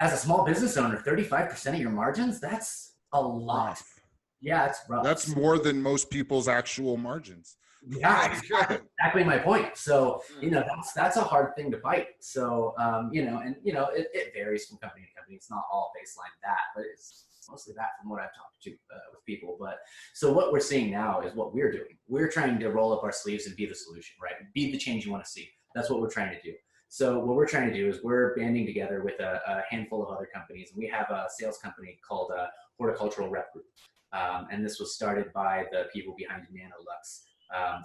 as a small business owner, 35% of your margins, that's a lot. Rough. Yeah, it's rough. That's more than most people's actual margins. Yeah, exactly my point. So, you know, that's a hard thing to fight. So, you know, and, you know, it varies from company to company. It's not all baseline that, but it's mostly that from what I've talked to with people. But so what we're seeing now is what we're doing. We're trying to roll up our sleeves and be the solution, right? Be the change you want to see. That's what we're trying to do. So what we're trying to do is we're banding together with a handful of other companies. We have a sales company called Horticultural Rep Group. And this was started by the people behind NanoLux,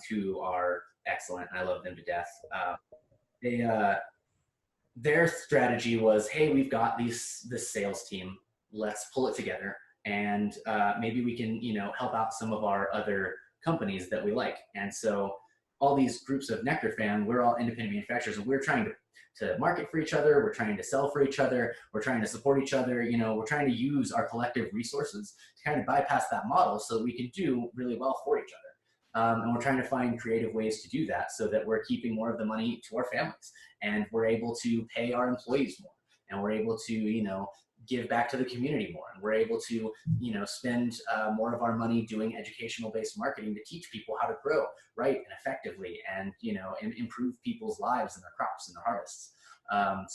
who are excellent. I love them to death. Their strategy was, hey, we've got this sales team. Let's pull it together, and maybe we can, you know, help out some of our other companies that we like. And so all these groups of Nectar Fan, we're all independent manufacturers, and we're trying to market for each other. We're trying to sell for each other. We're trying to support each other. You know, we're trying to use our collective resources to kind of bypass that model so we can do really well for each other. And we're trying to find creative ways to do that so that we're keeping more of the money to our families, and we're able to pay our employees more, and we're able to, you know, give back to the community more, and we're able to, you know, spend more of our money doing educational-based marketing to teach people how to grow right and effectively, and, you know, improve people's lives and their crops and their harvests.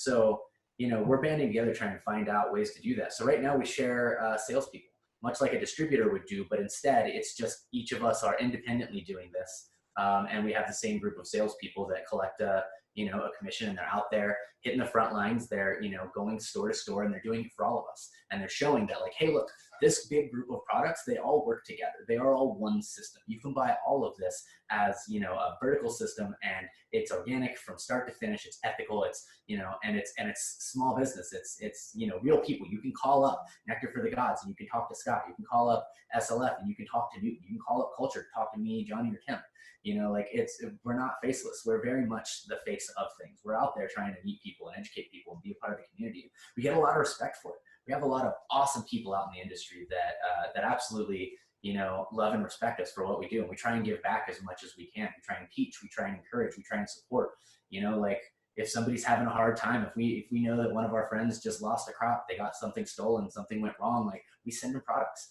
So, you know, we're banding together trying to find out ways to do that. So right now we share salespeople, much like a distributor would do, but instead it's just each of us are independently doing this, and we have the same group of salespeople that collect a commission, and they're out there hitting the front lines. They're, going store to store, and they're doing it for all of us. And they're showing that, like, hey, look, this big group of products, they all work together. They are all one system. You can buy all of this as, a vertical system, and it's organic from start to finish. It's ethical. It's, and it's small business. It's real people. You can call up Nectar for the Gods, and you can talk to Scott. You can call up SLF, and you can talk to Newton. You can call up Culture, talk to me, Johnny, or Kim. We're not faceless. We're very much the face of things. We're out there trying to meet people and educate people and be a part of the community. We get a lot of respect for it. We have a lot of awesome people out in the industry that absolutely, love and respect us for what we do. And we try and give back as much as we can. We try and teach, we try and encourage, we try and support, if somebody's having a hard time, if we know that one of our friends just lost a crop, they got something stolen, something went wrong, like, we send them products.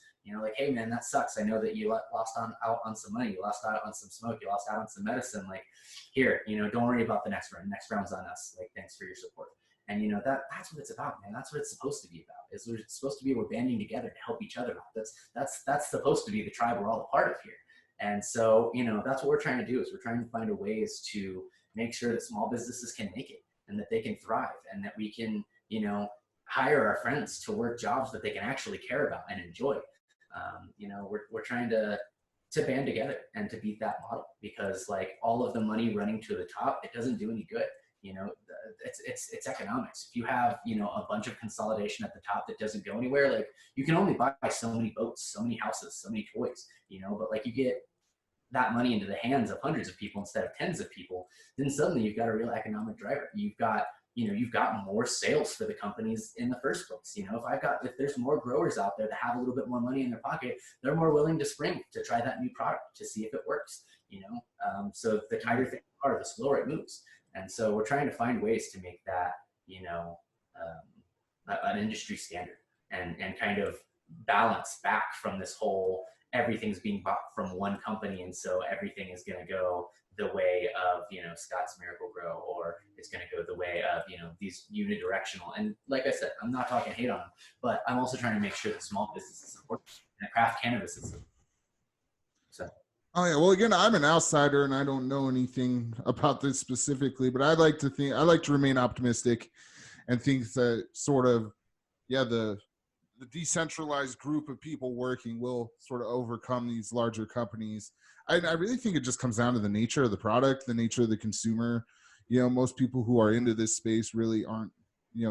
Hey man, that sucks. I know that you lost out on some money, you lost out on some smoke, you lost out on some medicine. Like, here, don't worry about the next round. Next round's on us. Like, thanks for your support. And that's what it's about, man. That's what it's supposed to be about. We're supposed to be, we're banding together to help each other out. That's supposed to be the tribe we're all a part of here. And so, that's what we're trying to do, is we're trying to find a ways to make sure that small businesses can make it and that they can thrive, and that we can, hire our friends to work jobs that they can actually care about and enjoy. We're trying to band together and to beat that model, because, like, all of the money running to the top, it doesn't do any good. It's economics. If you have, a bunch of consolidation at the top that doesn't go anywhere, like, you can only buy so many boats, so many houses, so many toys, but, like, you get that money into the hands of hundreds of people instead of tens of people, then suddenly you've got a real economic driver. You've got more sales for the companies in the first place. If there's more growers out there that have a little bit more money in their pocket, they're more willing to spring to try that new product to see if it works. So the tighter things are, the slower it moves. And so we're trying to find ways to make that, an industry standard, and kind of balance back from this whole everything's being bought from one company, and so everything is going to go the way of, Scott's Miracle Grow, or it's going to go the way of, these unidirectional. And like I said, I'm not talking hate on them, but I'm also trying to make sure that small businesses support and craft cannabis is support. So. Oh yeah. Well, again, I'm an outsider and I don't know anything about this specifically, but I like to remain optimistic and think that sort of, the decentralized group of people working will sort of overcome these larger companies. I really think it just comes down to the nature of the product, the nature of the consumer. Most people who are into this space really aren't,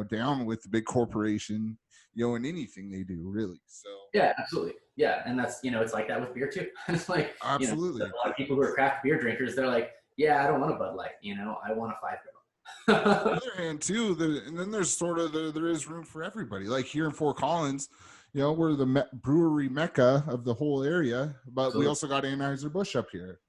down with the big corporation, in anything they do, really. So yeah, absolutely. Yeah. And that's, it's like that with beer too. It's like, absolutely. A lot of people who are craft beer drinkers, they're like, yeah, I don't want a Bud Light, I want a 5-barrel. On the other hand too, and then there's sort of there is room for everybody. Like here in Fort Collins, we're the brewery mecca of the whole area, but we also got Anheuser-Busch up here,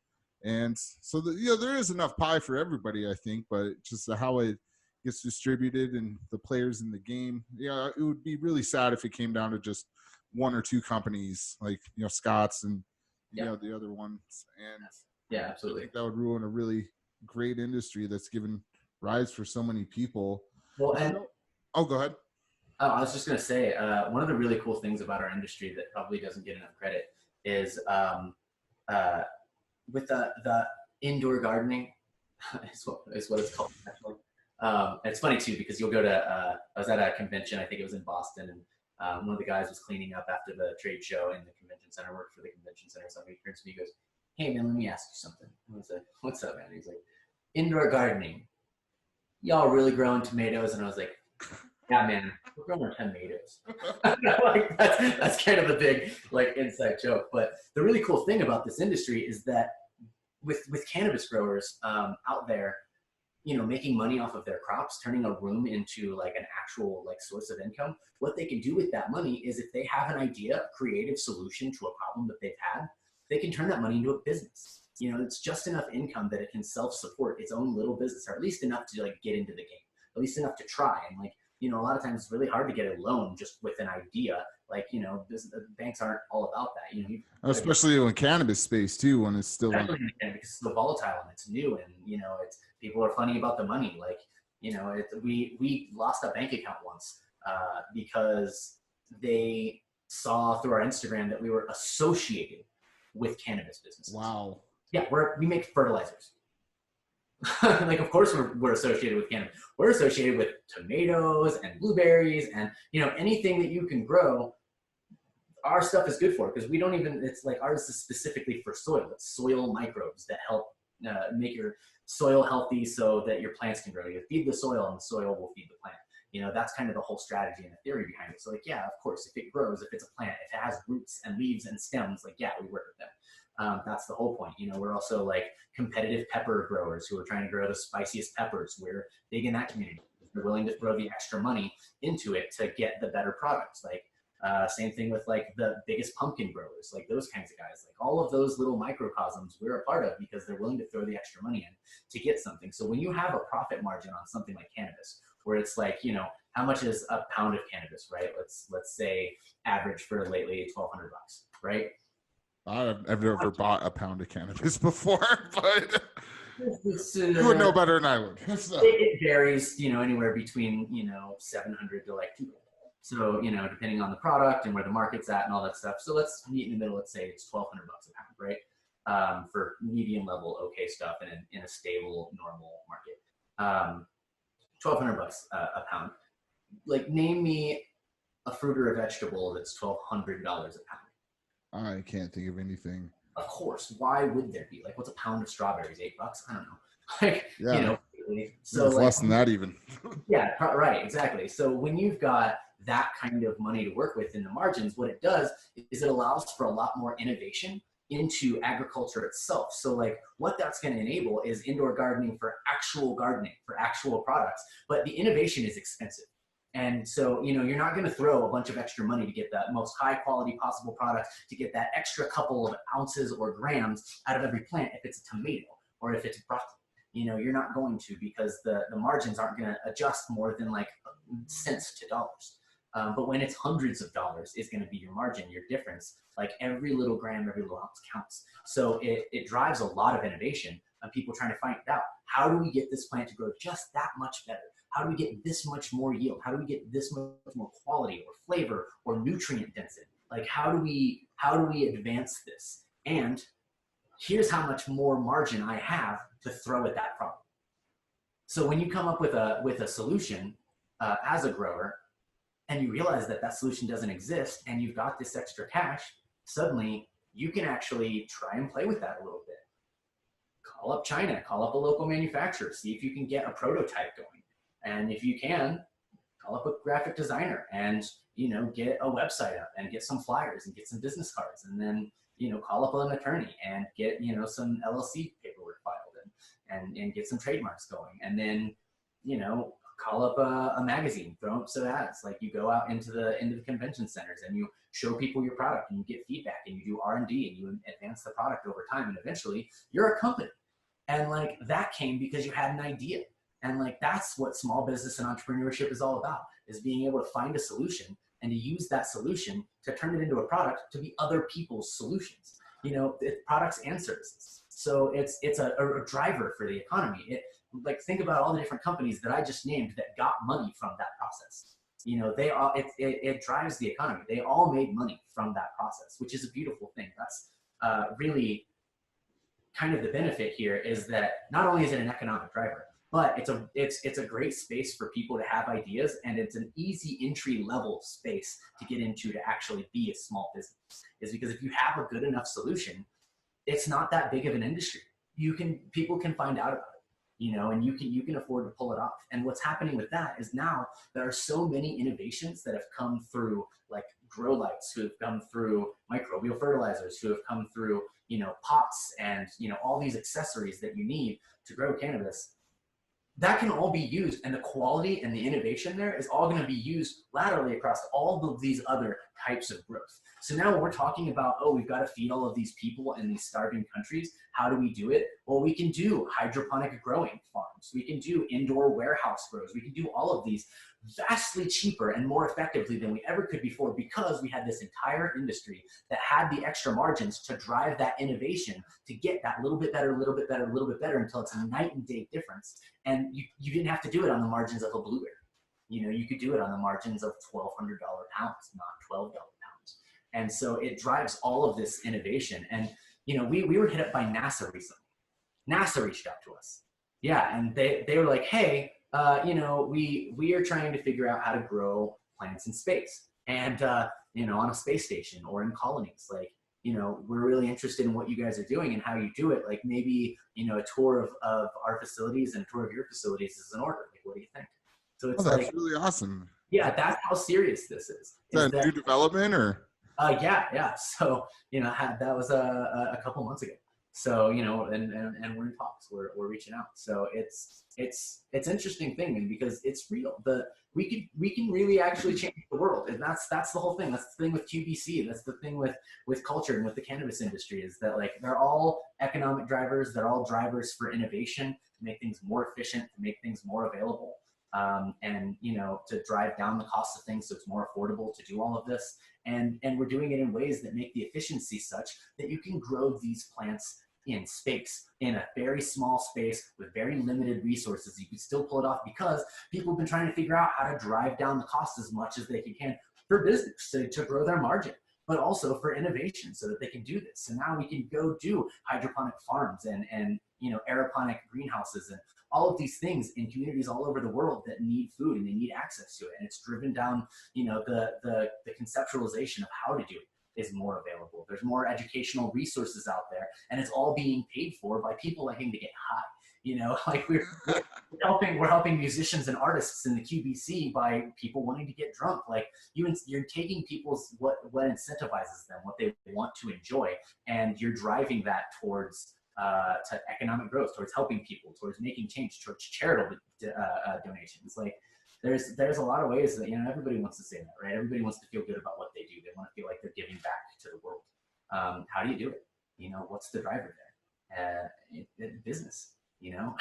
and so there is enough pie for everybody, I think. But just how it gets distributed and the players in the game, it would be really sad if it came down to just one or two companies, like Scott's and the other ones. And yeah, absolutely, I think that would ruin a really great industry that's given rise for so many people. Well, go ahead. I was just going to say, one of the really cool things about our industry that probably doesn't get enough credit is with the indoor gardening, is what it's called, actually. It's funny too, because you'll go to, I was at a convention, I think it was in Boston, and one of the guys was cleaning up after the trade show in the convention center, worked for the convention center. So he turns to me, he goes, "Hey man, let me ask you something." I was like, "What's up, man?" He's like, "Indoor gardening, y'all really growing tomatoes?" And I was like, "Yeah, man, we're growing tomatoes." Like, that's kind of a big, like, inside joke. But the really cool thing about this industry is that with cannabis growers out there, making money off of their crops, turning a room into like an actual like source of income, what they can do with that money is, if they have an idea, a creative solution to a problem that they've had, they can turn that money into a business. It's just enough income that it can self-support its own little business, or at least enough to like get into the game, at least enough to try. And like, a lot of times it's really hard to get a loan just with an idea. Like, banks aren't all about that. Especially in cannabis space too, when it's still because it's so volatile and it's new, and it's, people are funny about the money. Like, we lost a bank account once because they saw through our Instagram that we were associated with cannabis businesses. Wow. Yeah, we make fertilizers. Like, of course we're associated with cannabis. We're associated with tomatoes and blueberries and, you know, anything that you can grow, our stuff is good for, because we don't even, it's like ours is specifically for soil. It's soil microbes that help make your soil healthy so that your plants can grow. You feed the soil and the soil will feed the plant. You know, that's kind of the whole strategy and the theory behind it. So like, yeah, of course, if it grows, if it's a plant, if it has roots and leaves and stems, like, yeah, we work with them. That's the whole point. You know, we're also like competitive pepper growers who are trying to grow the spiciest peppers. We're big in that community. We're willing to throw the extra money into it to get the better products. Like, same thing with like the biggest pumpkin growers, like those kinds of guys, like all of those little microcosms we're a part of because they're willing to throw the extra money in to get something. So when you have a profit margin on something like cannabis, where it's like, you know, how much is a pound of cannabis, right? Let's say average for lately $1,200, right? I've never bought a pound of cannabis before, but you would Uh, know better than I would. So. it varies, you know, anywhere between, you know, 700 to like 200. So, you know, depending on the product and where the market's at and all that stuff. So let's meet in the middle. Let's say it's $1,200 a pound, right? For medium level, okay stuff in a stable, normal market. $1,200 a pound. Like, name me a fruit or a vegetable that's $1,200 a pound. I can't think of anything. Of course. Why would there be? Like, what's a pound of strawberries? $8? I don't know. Like, Yeah. you know, so it's like, less than that even. yeah, right, exactly. So when you've got that kind of money to work with in the margins, what it does is it allows for a lot more innovation into agriculture itself. So like what that's going to enable is indoor gardening, for actual products, but the innovation is expensive. And so, you know, you're not going to throw a bunch of extra money to get the most high quality possible product, to get that extra couple of ounces or grams out of every plant if it's a tomato or if it's broccoli. You know, you're not going to, because the margins aren't going to adjust more than like cents to dollars. But when it's hundreds of dollars is going to be your margin, your difference. Like every little gram, every little ounce counts. So it drives a lot of innovation of people trying to find out, how do we get this plant to grow just that much better? How do we get this much more yield? How do we get this much more quality or flavor or nutrient density? Like, how do we advance this? And here's how much more margin I have to throw at that problem. So when you come up with a solution as a grower, and you realize that that solution doesn't exist, and you've got this extra cash, suddenly you can actually try and play with that a little bit. Call up China, call up a local manufacturer, see if you can get a prototype going. And if you can, call up a graphic designer and, you know, get a website up and get some flyers and get some business cards, and then, you know, call up an attorney and get, you know, some LLC paperwork filed and get some trademarks going. And then, you know, call up a magazine, throw up some ads. Like, you go out into the convention centers and you show people your product and you get feedback and you do R&D and you advance the product over time. And eventually you're a company. And like, that came because you had an idea. And like, that's what small business and entrepreneurship is all about, is being able to find a solution and to use that solution to turn it into a product to be other people's solutions, you know, products and services. So it's a driver for the economy. Like, think about all the different companies that I just named that got money from that process. You know, they all, it drives the economy. They all made money from that process, which is a beautiful thing. That's really kind of the benefit here, is that not only is it an economic driver, but it's a great space for people to have ideas, and it's an easy entry level space to get into to actually be a small business. Is because if you have a good enough solution, it's not that big of an industry. People can find out about it, you know, and you can afford to pull it off. And what's happening with that is now there are so many innovations that have come through, like grow lights, who have come through microbial fertilizers, who have come through, you know, pots and, you know, all these accessories that you need to grow cannabis. That can all be used, and the quality and the innovation there is all going to be used laterally across all of these other types of growth. So now when we're talking about, oh, we've got to feed all of these people in these starving countries, how do we do it? Well, we can do hydroponic growing farms. We can do indoor warehouse grows. We can do all of these vastly cheaper and more effectively than we ever could before, because we had this entire industry that had the extra margins to drive that innovation to get that little bit better, little bit better, little bit better, until it's a night and day difference. And you didn't have to do it on the margins of a blueberry. You know, you could do it on the margins of $1,200 pounds, not $12 pounds. And so it drives all of this innovation. And, you know, we were hit up by NASA recently. NASA reached out to us. Yeah, and they were like, hey, you know, we are trying to figure out how to grow plants in space, and you know, on a space station or in colonies. Like, you know, we're really interested in what you guys are doing and how you do it. Like, maybe, you know, a tour of our facilities and a tour of your facilities is in order. Like, what do you think? So Oh, it's that's like, really awesome. yeah, that's how serious this is. Is Is that new that development or? yeah. So, you know, that was a couple months ago. So, you know, and we're in talks. We're reaching out. So it's interesting thing, man, because it's real. We can really actually change the world, and that's the whole thing. That's the thing with QBC. That's the thing with culture and with the cannabis industry, is that like they're all economic drivers. They're all drivers for innovation, to make things more efficient, to make things more available. And you know, to drive down the cost of things so it's more affordable to do all of this, and we're doing it in ways that make the efficiency such that you can grow these plants in space, in a very small space with very limited resources. You can still pull it off because people have been trying to figure out how to drive down the cost as much as they can for business to grow their margin, but also for innovation so that they can do this. So now we can go do hydroponic farms and you know, aeroponic greenhouses and all of these things in communities all over the world that need food and they need access to it. And it's driven down, you know, the conceptualization of how to do it is more available. There's more educational resources out there, and it's all being paid for by people liking to get high. You know, like we're helping musicians and artists in the QBC by people wanting to get drunk. Like you're taking people's what incentivizes them, what they want to enjoy, and you're driving that towards to economic growth, towards helping people, towards making change, towards charitable donations. Like there's a lot of ways that, you know, everybody wants to say that, right? Everybody wants to feel good about what they do. They want to feel like they're giving back to the world. How do you do it? You know, what's the driver there? Business. You know,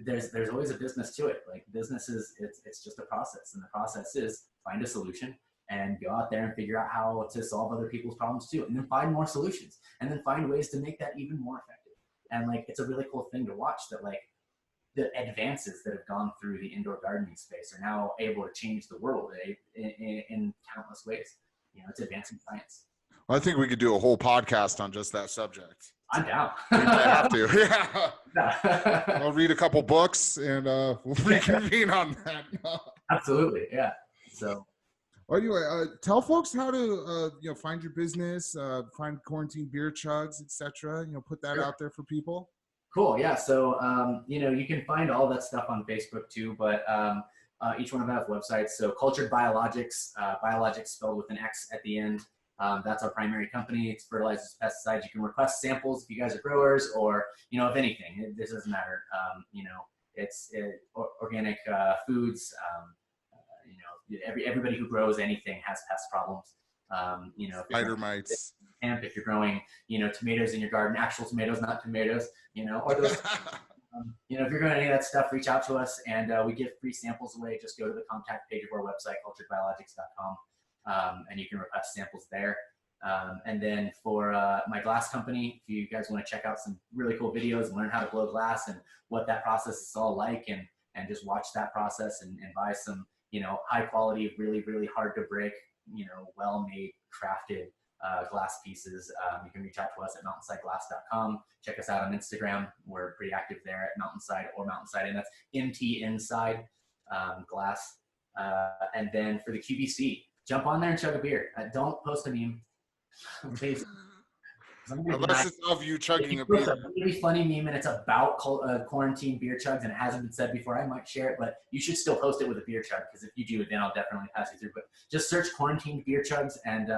there's always a business to it. Like business is it's just a process, and the process is find a solution and go out there and figure out how to solve other people's problems too, and then find more solutions, and then find ways to make that even more effective. And like, it's a really cool thing to watch that, like, the advances that have gone through the indoor gardening space are now able to change the world in countless ways. You know, it's advancing science. Well, I think we could do a whole podcast on just that subject. I'm down. We might have to. Yeah. Yeah. I'll read a couple books and we'll reconvene on that. Absolutely. Yeah. So. Well, anyway, tell folks how to you know, find your business, find Quarantine Beer Chugs, etc. You know, put that out there for people. Cool. Yeah. So you know, you can find all that stuff on Facebook too, but each one of them has websites. So Cultured Biologics, biologics spelled with an X at the end. That's our primary company. It's fertilizers, pesticides. You can request samples if you guys are growers, or, you know, of anything. This doesn't matter. You know, it's organic foods. You know, everybody who grows anything has pest problems. You know, Spider mites. Hemp, if you're growing, you know, tomatoes in your garden, actual tomatoes, not tomatoes, you know, or those. You know, if you're growing any of that stuff, reach out to us, and we give free samples away. Just go to the contact page of our website, culturedbiologics.com, and you can request samples there. And then for my glass company, if you guys want to check out some really cool videos and learn how to blow glass and what that process is all like, and just watch that process and buy some, you know, high quality, really, really hard to break, you know, well-made, crafted glass pieces, you can reach out to us at mountainsideglass.com. Check us out on Instagram. We're pretty active there at Mountainside or Mountainside, and that's MT Inside Glass. And then for the QBC, jump on there and chug a beer. Don't post a meme, please. Unless it's of you chugging a It's beer. a really funny meme, and it's about quarantine beer chugs, and it hasn't been said before. I might share it, but you should still post it with a beer chug, because if you do, then I'll definitely pass you through. But just search quarantine beer chugs and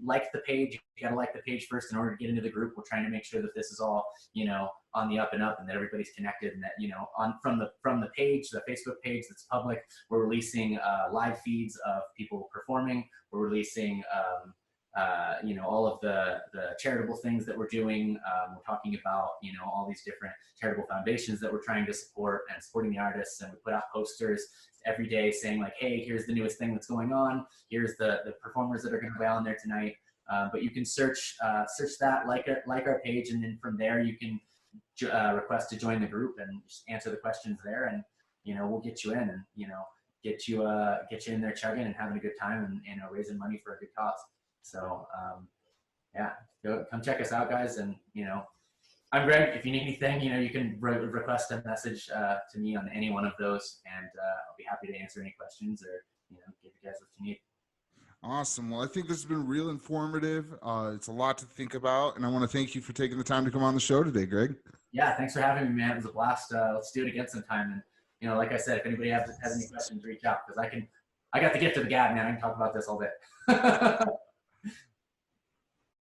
like the page. You gotta like the page first in order to get into the group. We're trying to make sure that this is all, you know, on the up and up, and that everybody's connected, and that, you know, from the page, the Facebook page that's public, we're releasing live feeds of people performing. We're releasing you know, all of the charitable things that we're doing. We're talking about, you know, all these different charitable foundations that we're trying to support and supporting the artists. And we put out posters every day saying, like, hey, here's the newest thing that's going on. Here's the performers that are going to be on there tonight. But you can search that, like our page, and then from there you can request to join the group and just answer the questions there, and, you know, we'll get you in, and, you know, get you in there chugging and having a good time, and, you know, raising money for a good cause. So yeah, come check us out, guys. And, you know, I'm Greg. If you need anything, you can request a message to me on any one of those, and I'll be happy to answer any questions or give you guys what you need. Awesome. Well, I think this has been real informative. It's a lot to think about, and I want to thank you for taking the time to come on the show today, Greg. Yeah, thanks for having me, man. It was a blast. Let's do it again sometime. And like I said, if anybody has any questions, reach out because I got the gift of the gab, man. I can talk about this all day.